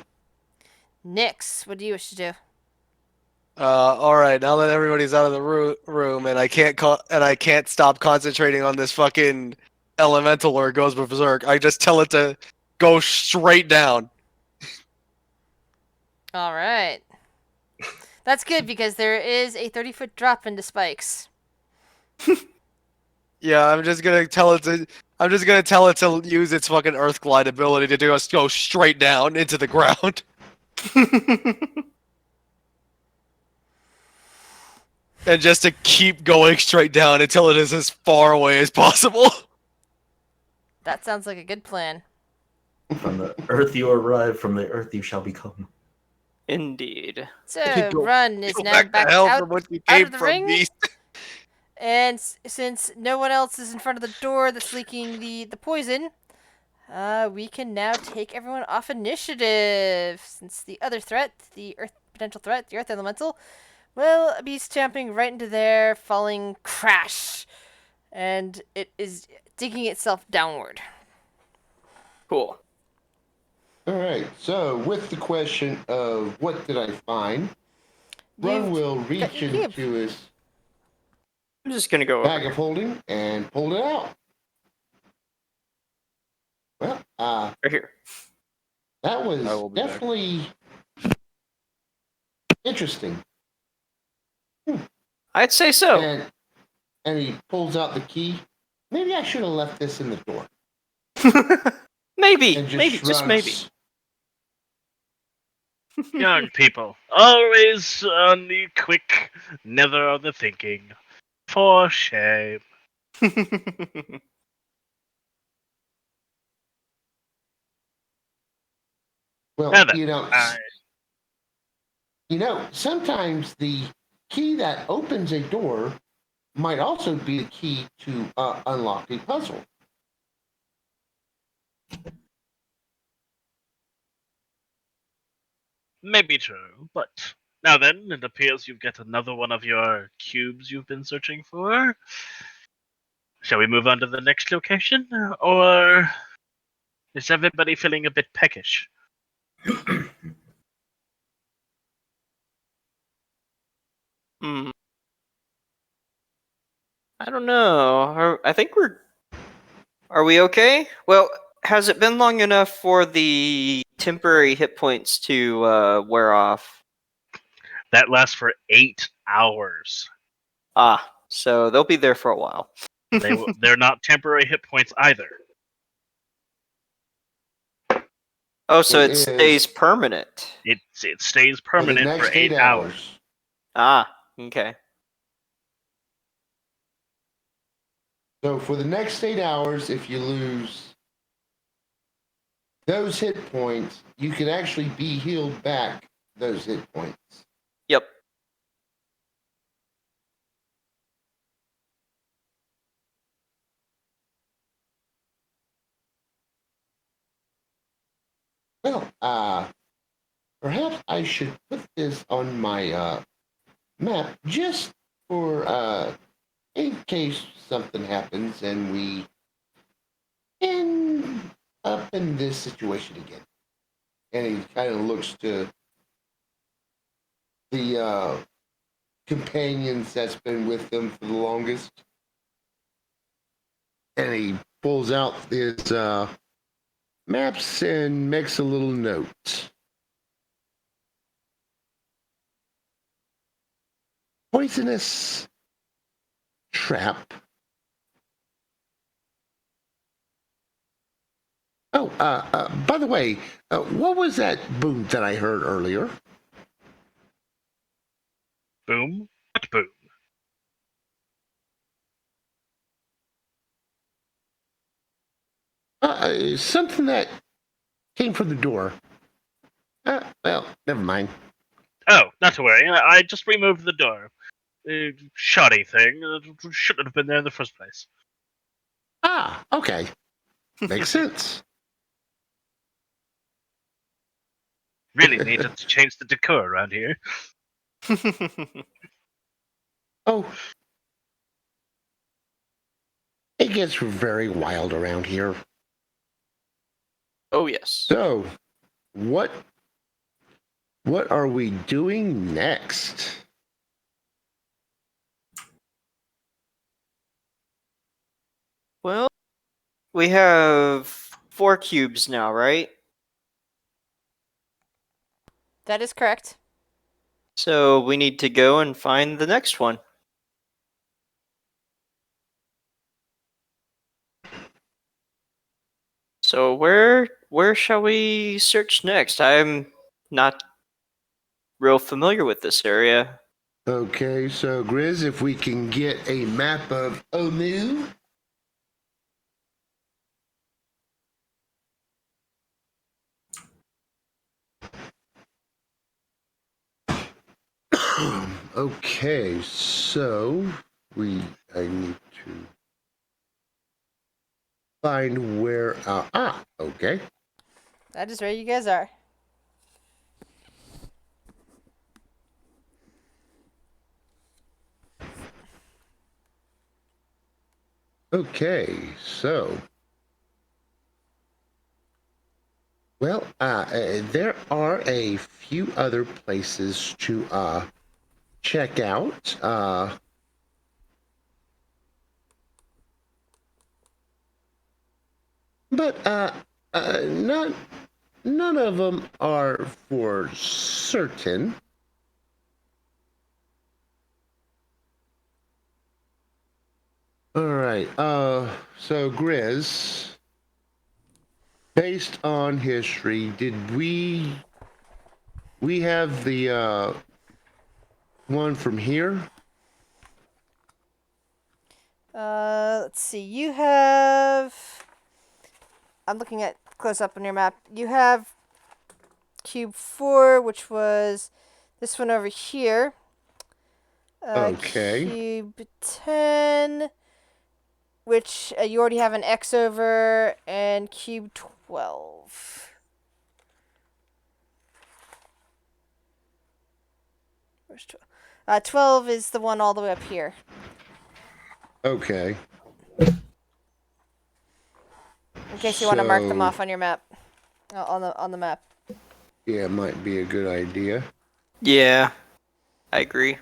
Nyx, what do you wish to do? All right. Now that everybody's out of the room, and I can't stop concentrating on this fucking elemental, or it goes berserk. I just tell it to go straight down. All right. That's good because there is a 30-foot drop into spikes. Yeah, I'm just gonna tell it to use its fucking Earth Glide ability to just go straight down into the ground. And just to keep going straight down until it is as far away as possible. That sounds like a good plan. From the earth you arrive, from the earth you shall become. Indeed. So, Go- Run is Go now back to hell out, from what you out came of the from, ring. beast. And since no one else is in front of the door that's leaking the poison, we can now take everyone off initiative. Since the other threat, the earth potential threat, the earth elemental, will be stamping right into there, falling crash, and it is digging itself downward. Cool. All right. So, with the question of what did I find, Run You've will got reach your cube. into his I'm just gonna go bag over. of holding and pull it out. Well, Right here. that I was will be back. definitely interesting. I'd say so. And he pulls out the key. Maybe I should have left this in the door. maybe, And just maybe, just maybe. shrugs. Young people, always on the quick, never on the thinking. For shame. Well, Now then, sometimes the key that opens a door might also be the key to unlock a puzzle. maybe true, but now then, it appears you've got another one of your cubes you've been searching for. Shall we move on to the next location, or is everybody feeling a bit peckish? Hmm. I don't know. I think we're. Are we okay? Well, has it been long enough for the temporary hit points to wear off? That lasts for 8 hours. Ah, so they'll be there for a while. They're not temporary hit points either. Oh, so It it is stays permanent. It stays for the permanent next for 8 hours. Ah, okay. So for the next 8 hours, if you lose those hit points, you can actually be healed back those hit points. Yep. Well, perhaps I should put this on my map just for in case something happens and we end up in this situation again. And he kind of looks to the companions that's been with them for the longest. And he pulls out his maps and makes a little note. Poisonous trap. Oh, by the way, what was that boom that I heard earlier? Boom. What boom? Something that came from the door. Well, never mind. Oh, not to worry. I just removed the door. Shoddy thing. Shouldn't have been there in the first place. Ah, okay. Makes sense. Really needed to change the decor around here. Oh. It gets very wild around here. Oh yes. So, what are we doing next? Well, we have 4 cubes now, right? That is correct. So we need to go and find the next one. So where shall we search next? I'm not real familiar with this area. Okay, so Grizz, if we can get a map of Omu. Okay, so I need to find where. Okay. That is where you guys are. Okay, so. Well, there are a few other places to check out. But none of them are for certain. All right. So Grizz, based on history, did we have the one from here? Let's see. You have. I'm looking at close up on your map. You have cube 4, which was this one over here. Okay. Cube 10, which you already have an X over, and cube 12. Where's 12? 12 is the one all the way up here. Okay. In case you want to mark them So- off on your map, on the map. Yeah, it might be a good idea. Yeah, I agree.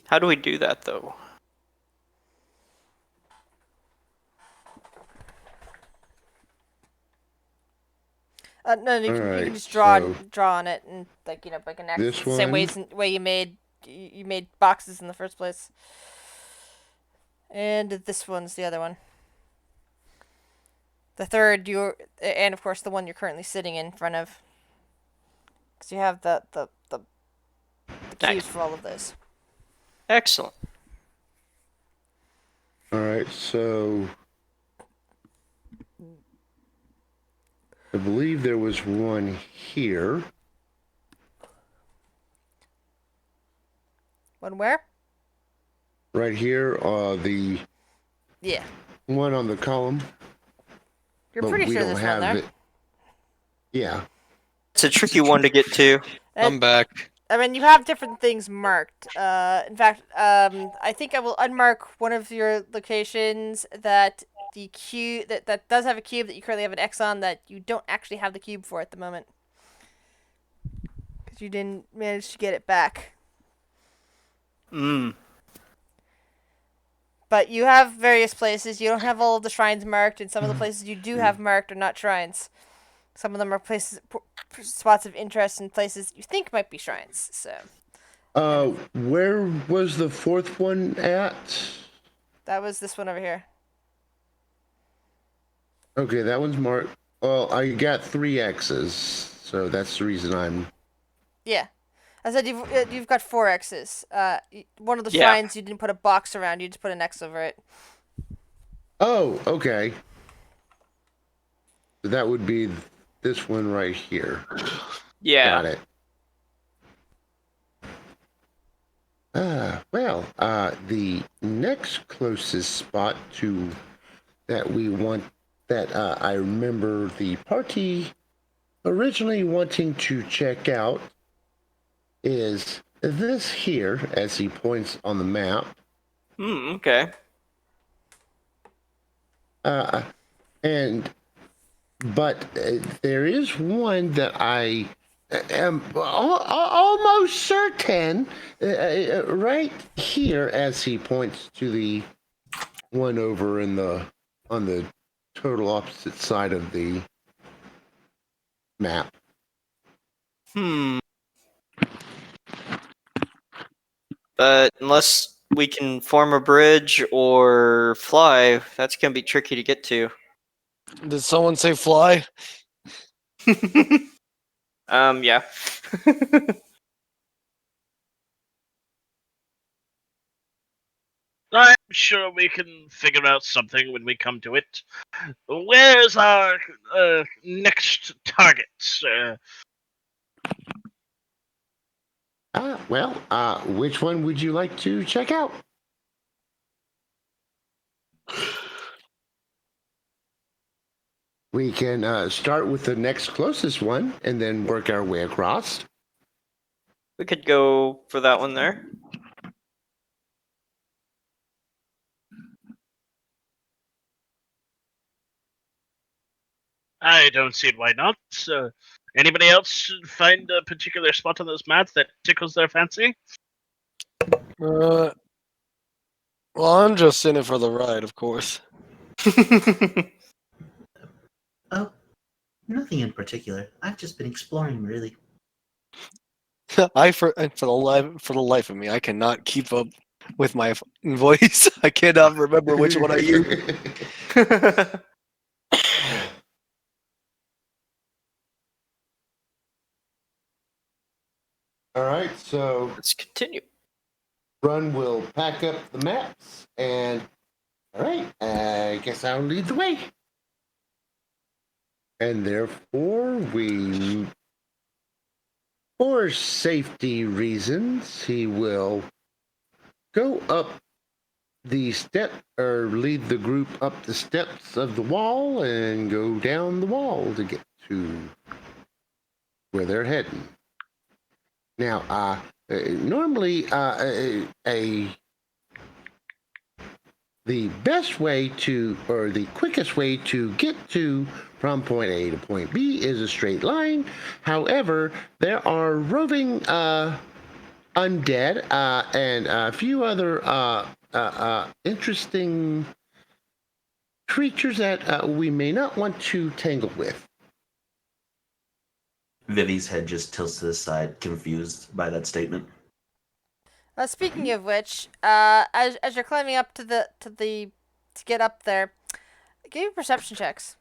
How do we do that, though? No, you can Alright, just draw so- draw on it and like like an X. This the same one? way you made boxes in the first place. And this one's the other one. The third, and of course the one you're currently sitting in front of, because you have the keys for all of those. Excellent. All right, so I believe there was one here. One where? Right here, the Yeah, one on the column. you're but pretty we sure don't there's have one there. it. Yeah. It's a tricky one to get to. I'm back. I mean, you have different things marked. In fact, I think I will unmark one of your locations that the cube that does have a cube that you currently have an X on that you don't actually have the cube for at the moment because you didn't manage to get it back. But you have various places. You don't have all of the shrines marked, and some of the places you do have marked are not shrines. Some of them are places, spots of interest, and places you think might be shrines. So. Where was the fourth one at? That was this one over here. Okay, that one's marked. Well, I got 3 X's, so that's the reason I'm. Yeah. I said you've got 4 X's. One of the Yeah. shrines you didn't put a box around. You just put an X over it. Oh, okay. That would be this one right here. Yeah. Got it. Well, the next closest spot to that we want that I remember the party originally wanting to check out is this here, as he points on the map. Okay. But there is one that I am almost certain right here, as he points to the one over on the total opposite side of the map. But unless we can form a bridge or fly, that's gonna be tricky to get to. Did someone say fly? Yeah. I'm sure we can figure out something when we come to it. Where's our next target? Which one would you like to check out? We can start with the next closest one and then work our way across. We could go for that one there. I don't see why not. Anybody else find a particular spot on this map that tickles their fancy? Well, I'm just in it for the ride, of course. Oh, nothing in particular. I've just been exploring, really. For the life of me, I cannot keep up with my voice. I cannot remember which one I use. All right, so Let's continue. Run will pack up the maps, and all right, I guess I'll lead the way. And therefore, for safety reasons, he will go up the step or lead the group up the steps of the wall and go down the wall to get to where they're heading. Now, normally, the best way to, or the quickest way to get to from point A to point B is a straight line. However, there are roving undead and a few other interesting creatures that we may not want to tangle with. Vivi's head just tilts to the side, confused by that statement. Speaking of which, as you're climbing up to get up there, give me perception checks.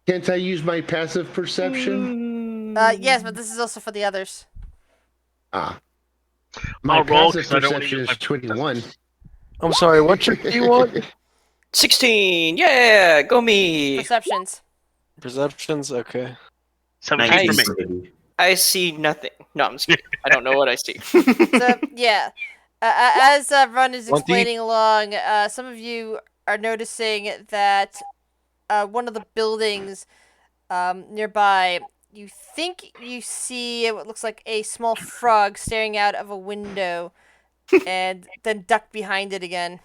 Can't I use my passive perception? Yes, but this is also for the others. My I'll roll passive 'cause I don't wanna perception use is my 21. I'm sorry, what's your D1? 16! Yeah! Go me! Perceptions. Perceptions? Okay. 17 for me. for Vivi. I see nothing. No, I'm just kidding. I don't know what I see. So yeah, as Run is 20? explaining along, some of you are noticing that one of the buildings nearby, you think you see what looks like a small frog staring out of a window, and then duck behind it again.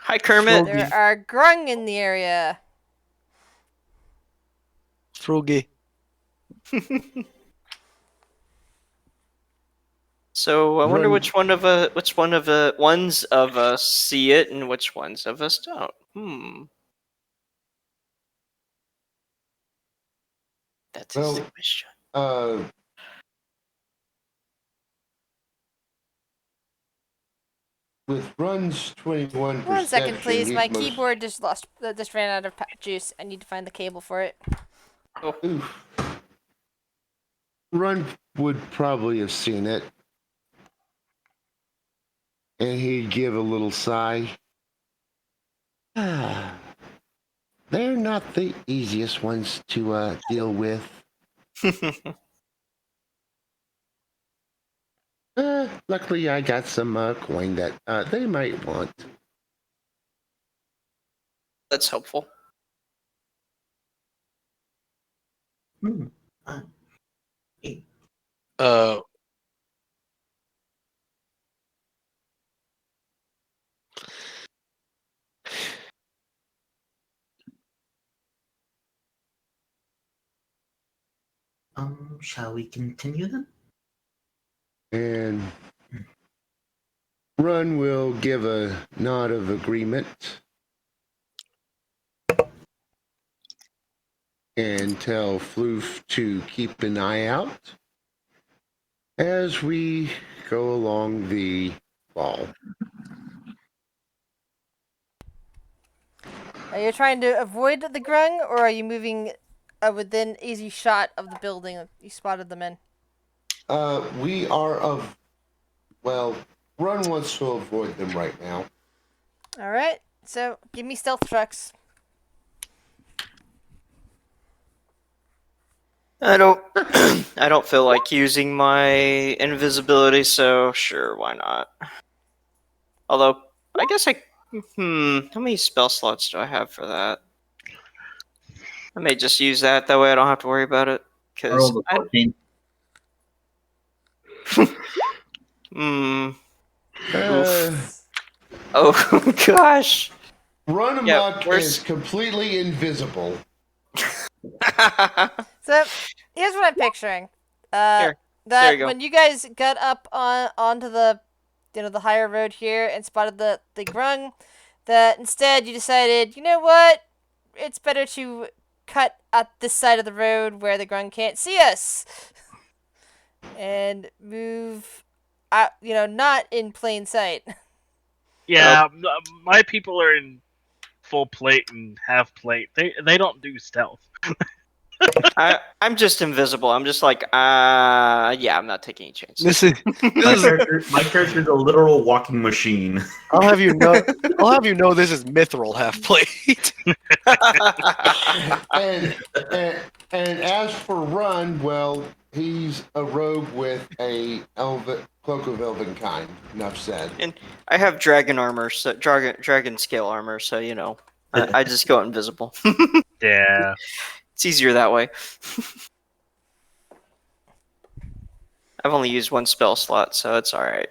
Hi, Kermit. There are grung in the area. Froggy. So I wonder Run. which one of ones of us see it and which ones of us don't. That's Well, the question. With Run's 21 1 second, perception, please. he's My most- keyboard just ran out of juice. I need to find the cable for it. Oof. Run would probably have seen it. And he'd give a little sigh. They're not the easiest ones to deal with. Luckily, I got some coin that they might want. That's helpful. Hey, Uh, shall we continue then? And Run will give a nod of agreement and tell Floof to keep an eye out as we go along the wall. Are you trying to avoid the grung, or are you moving within easy shot of the building that you spotted them in? We are Run wants to avoid them right now. All right. So give me stealth checks. I don't. I don't feel like using my invisibility, so sure, why not? Although, I guess I. How many spell slots do I have for that? I may just use that. That way, I don't have to worry about it. I rolled Because a 14. Hmm. Uh, Oh gosh. Run Yeah, Amok is completely invisible. So here's what I'm picturing. Here, there That you go. when you guys got up onto the the higher road here and spotted the grung, that instead you decided, you know what, it's better to cut at this side of the road where the grung can't see us, and move out, not in plain sight. Yeah, my people are in full plate and half plate. They don't do stealth. I'm just invisible. I'm just like, yeah, I'm not taking any chances. This is My character's a literal walking machine. I'll have you know this is mithril half plate. And as for Run, well, he's a rogue with a cloak of elven kind. Enough said. And I have dragon armor, so dragon scale armor, so I just go invisible. Yeah. It's easier that way. I've only used one spell slot, so it's all right.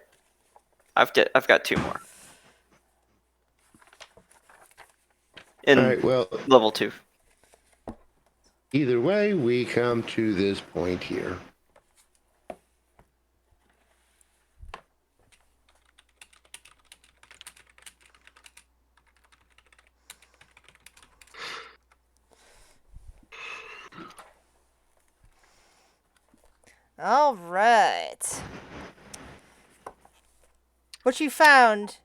I've got 2 more. In All right. Well, level 2. either way, we come to this point here. All right. What you found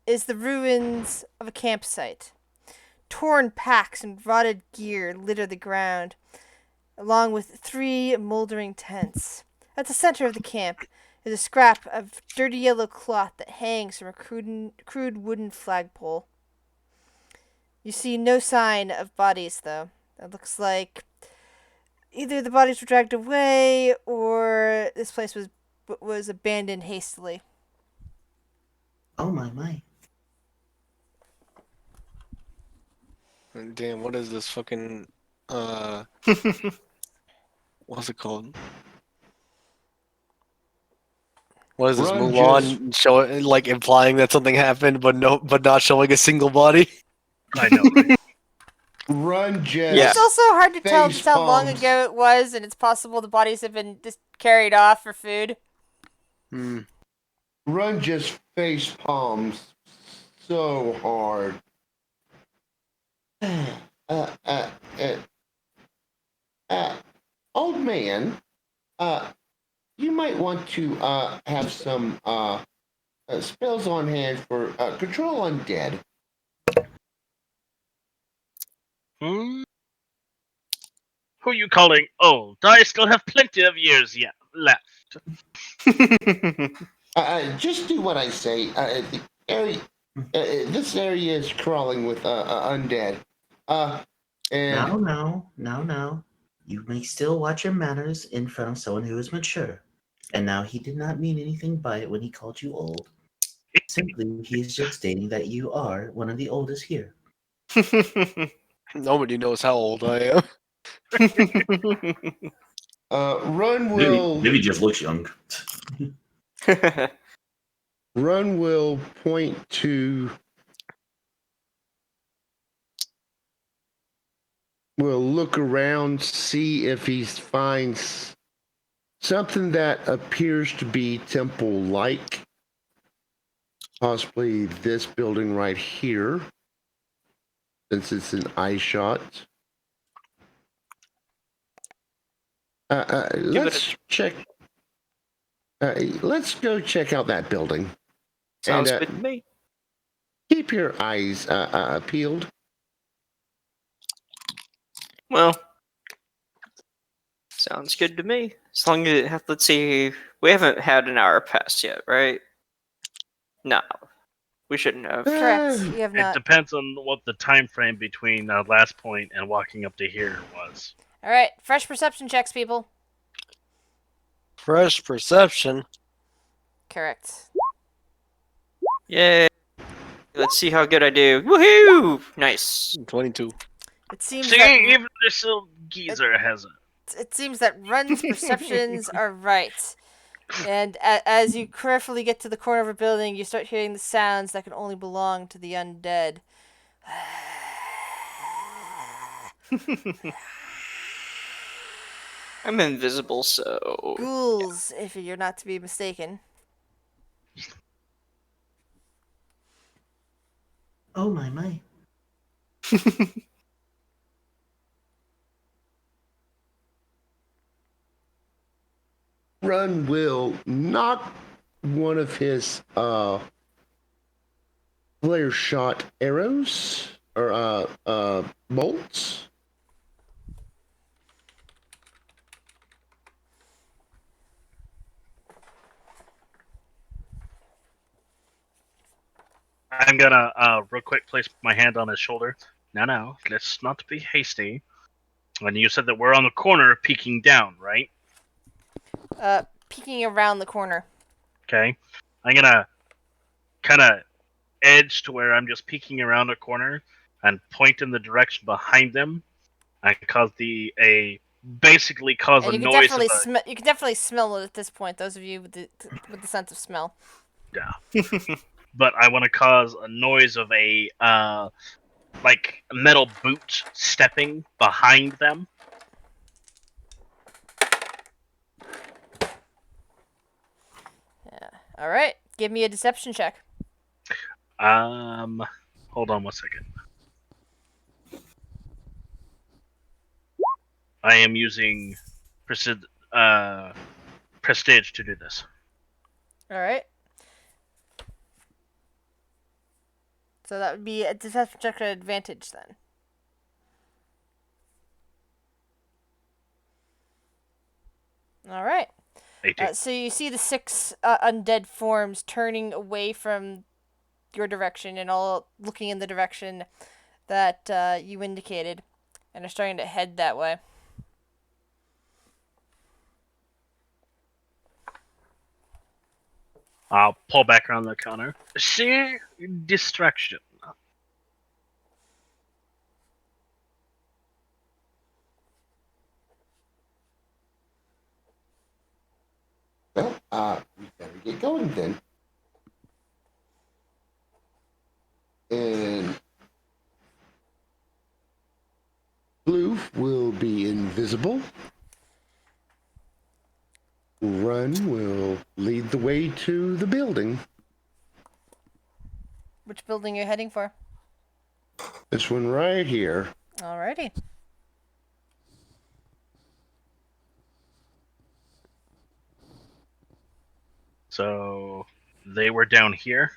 is the ruins of a campsite. Torn packs and rotted gear litter the ground, along with 3 moldering tents. At the center of the camp is a scrap of dirty yellow cloth that hangs from a crude wooden flagpole. You see no sign of bodies, though. It looks like either the bodies were dragged away or this place was abandoned hastily. Oh my. Damn, what is this fucking what's it called? What is this Run Mulan showing, like implying that something happened, but not showing a single body? I know, right? Run just. Yeah. It's also hard to tell Face just how long palms. ago it was, and it's possible the bodies have been just carried off for food. Hmm. Run just face palms so hard. Old man, you might want to have some spells on hand for control undead. Hmm? Who are you calling old? I still have plenty of years yet left. Just do what I say. The area, this area is crawling with undead. And No. You may still watch your manners in front of someone who is mature. And now he did not mean anything by it when he called you old. Simply, he's just stating that you are one of the oldest here. Nobody knows how old I am. Run will Maybe just looks young. Run will point to. Will look around, see if he finds something that appears to be temple-like. Possibly this building right here, since it's an eye shot. Let's check. Let's go check out that building. Sounds And, good to me. Keep your eyes peeled. Well, sounds good to me. As long as let's see, we haven't had an hour pass yet, right? No, we shouldn't have. Correct. You have It not. depends on what the time frame between last point and walking up to here was. All right, fresh perception checks, people. Fresh perception. Correct. Yay! Let's see how good I do. Woohoo! Nice. 22. It seems See, that even this little geezer has it. it seems that Run's perceptions are right. And as you carefully get to the corner of a building, you start hearing the sounds that can only belong to the undead. I'm invisible, so Ghouls, if you're not to be mistaken. Oh my. Run will knock one of his flare shot arrows or bolts. I'm gonna real quick place my hand on his shoulder. No, let's not be hasty. And you said that we're on the corner peeking down, right? Peeking around the corner. Okay. I'm gonna kind of edge to where I'm just peeking around a corner and point in the direction behind them and basically cause And a you can noise. definitely you can definitely smell it at this point. Those of you with the sense of smell. Yeah. But I want to cause a noise of a like metal boot stepping behind them. Yeah. All right. Give me a deception check. Hold on one second. I am using prestige to do this. All right. So that would be a deception check at advantage then. All right. 18. So you see the 6 undead forms turning away from your direction and all looking in the direction that you indicated, and are starting to head that way. I'll pull back around the counter. See? Distraction. Well, we better get going then. And Blue will be invisible. Run will lead the way to the building. Which building are you heading for? This one right here. Alrighty. So they were down here.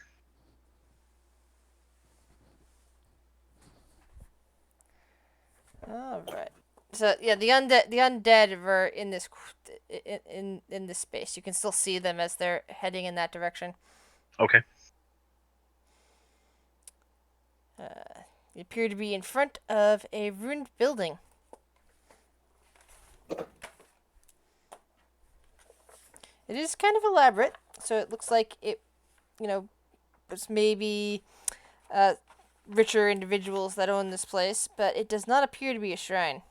All right. So yeah, the undead were in this in this space. You can still see them as they're heading in that direction. Okay. They appear to be in front of a ruined building. It is kind of elaborate, so it looks like it, was maybe richer individuals that own this place, but it does not appear to be a shrine.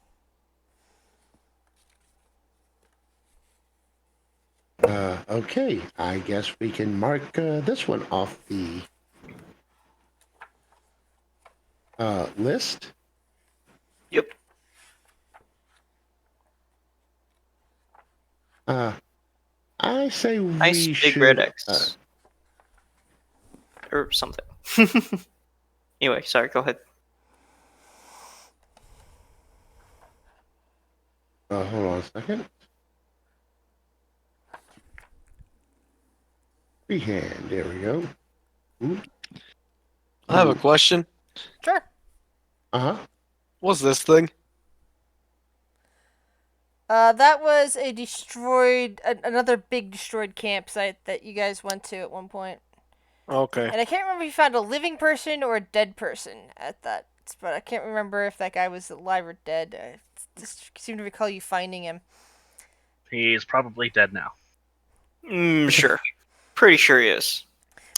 Okay, I guess we can mark this one off the list. yep. I say Nice we big should. red X. Or something. Anyway, sorry, go ahead. Hold on a second. Freehand, there we go. Ooh. I have a question. Sure. Uh-huh. What's this thing? That was a another big destroyed campsite that you guys went to at one point. Okay. And I can't remember if you found a living person or a dead person at that but I can't remember if that guy was alive or dead. I just seem to recall you finding him. He's probably dead now. Sure. Pretty sure he is.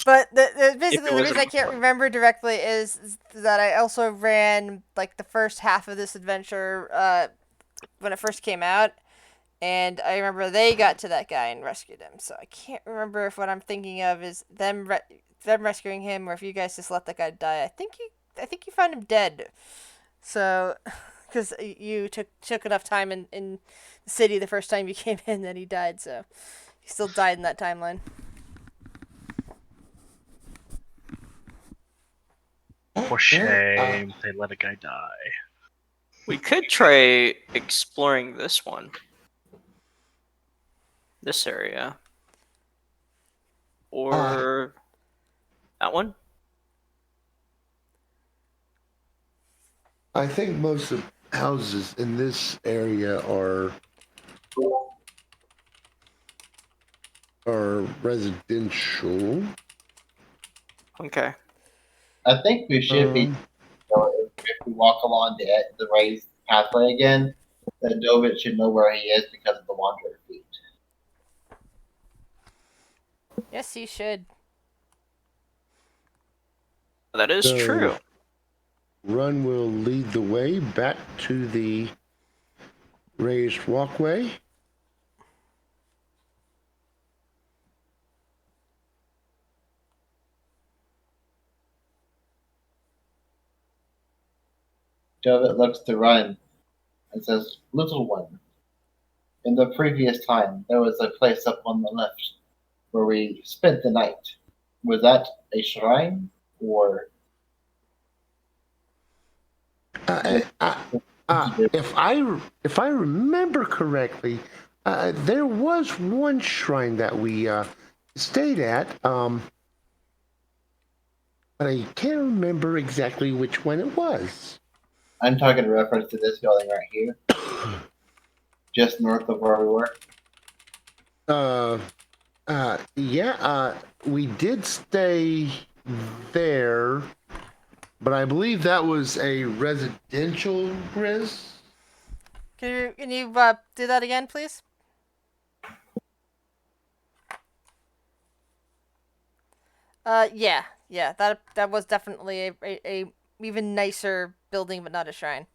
But If basically it the reason I wasn't can't before. remember directly is that I also ran like the first half of this adventure when it first came out, and I remember they got to that guy and rescued him. So I can't remember if what I'm thinking of is them rescuing him, or if you guys just let that guy die. I think you found him dead. So, because you took enough time in the city the first time you came in that he died. So he still died in that timeline. For shame, they let a guy die. We could try exploring this one. This area. Or that one? I think most of the houses in this area are residential. Okay. I think we should be. If we walk along the raised pathway again, then Dovit should know where he is because of the wanderer feet. Yes, you should. That is So- true. Run will lead the way back to the raised walkway. Dovit looks to Run and says, "Little one, in the previous time, there was a place up on the left where we spent the night. Was that a shrine or If I remember correctly, there was one shrine that we stayed at, but I can't remember exactly which one it was. I'm talking in reference to this building right here, just north of where we were. We did stay there, but I believe that was a residential res. Can you do that again, please? Yeah. That was definitely a even nicer building, but not a shrine.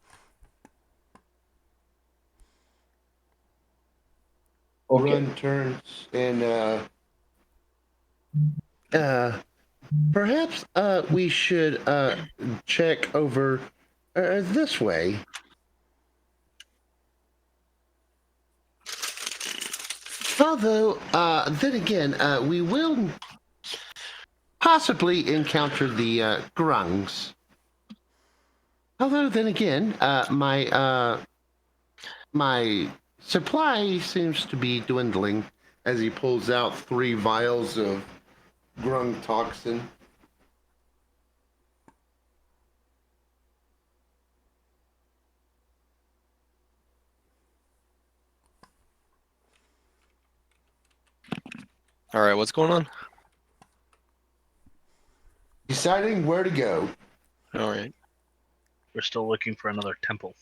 Okay. Run turns and perhaps we should check over this way. Although, then again, we will possibly encounter the grungs. Although, then again, my supply seems to be dwindling as he pulls out 3 vials of grung toxin. All right, what's going on? Deciding where to go. All right. We're still looking for another temple.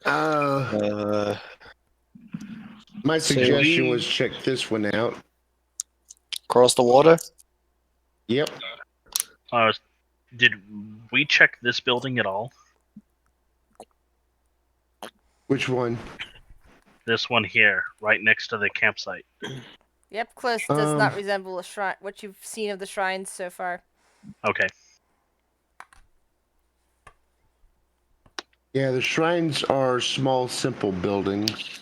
My So suggestion was check this one out. Cross the water? Yep. Did we check this building at all? Which one? This one here, right next to the campsite. Yep, close. Does not resemble a shrine. What you've seen of the shrines so far. Okay. Yeah, the shrines are small, simple buildings.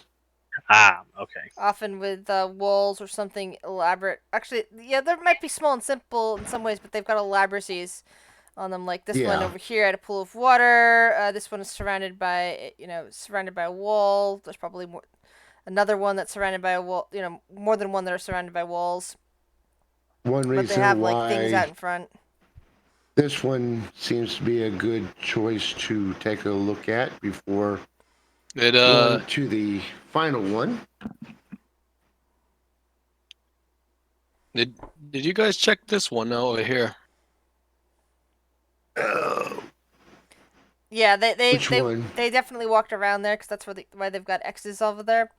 Ah, okay. Often with walls or something elaborate. Actually, yeah, they might be small and simple in some ways, but they've got elaboracies on them. Like this one over here at a pool of water. This one is surrounded by a wall. There's probably another one that's surrounded by a wall. More than one that are surrounded by walls. One reason But they have why like things out in front. this one seems to be a good choice to take a look at before going to the final one. Did you guys check this one over here? Yeah, Which one? they definitely walked around there because that's why they've got X's over there.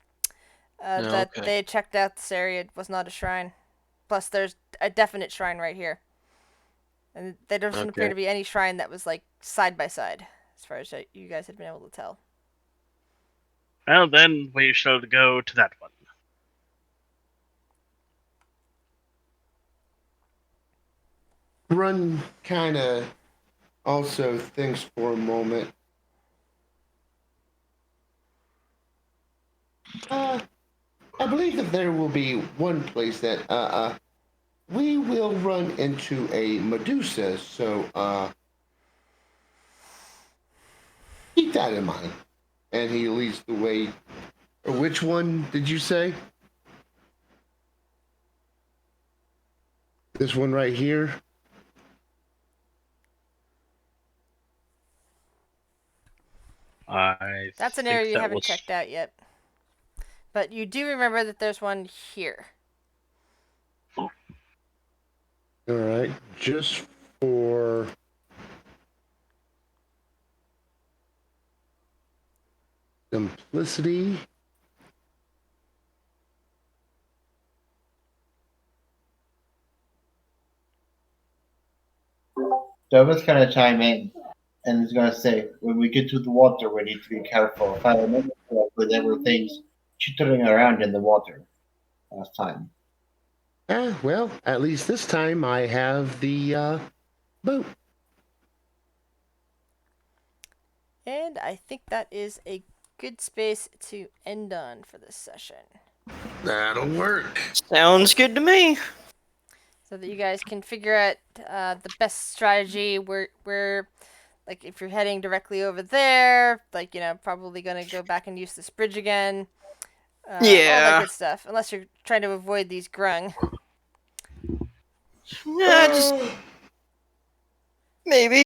That Okay. they checked out this area. It was not a shrine. Plus, there's a definite shrine right here, and there doesn't appear Okay. to be any shrine that was like side by side, as far as you guys had been able to tell. Well, then we shall go to that one. Run kind of also thinks for a moment. I believe that there will be one place that we will run into a Medusa, so keep that in mind. And he leads the way. Which one did you say? This one right here? That's an think area you that haven't was... checked out yet. But you do remember that there's one here. All right, just for simplicity. So I was gonna chime in and was gonna say when we get to the water we need to be careful. If I remember correctly, there were things chittering around in the water last time. Well, at least this time I have the boat. And I think that is a good space to end on for this session. That'll work. Sounds good to me. So that you guys can figure out the best strategy. Where, like, if you're heading directly over there, like, probably going to go back and use this bridge again. All that Yeah. good stuff. Unless you're trying to avoid these grung. Yeah, just maybe.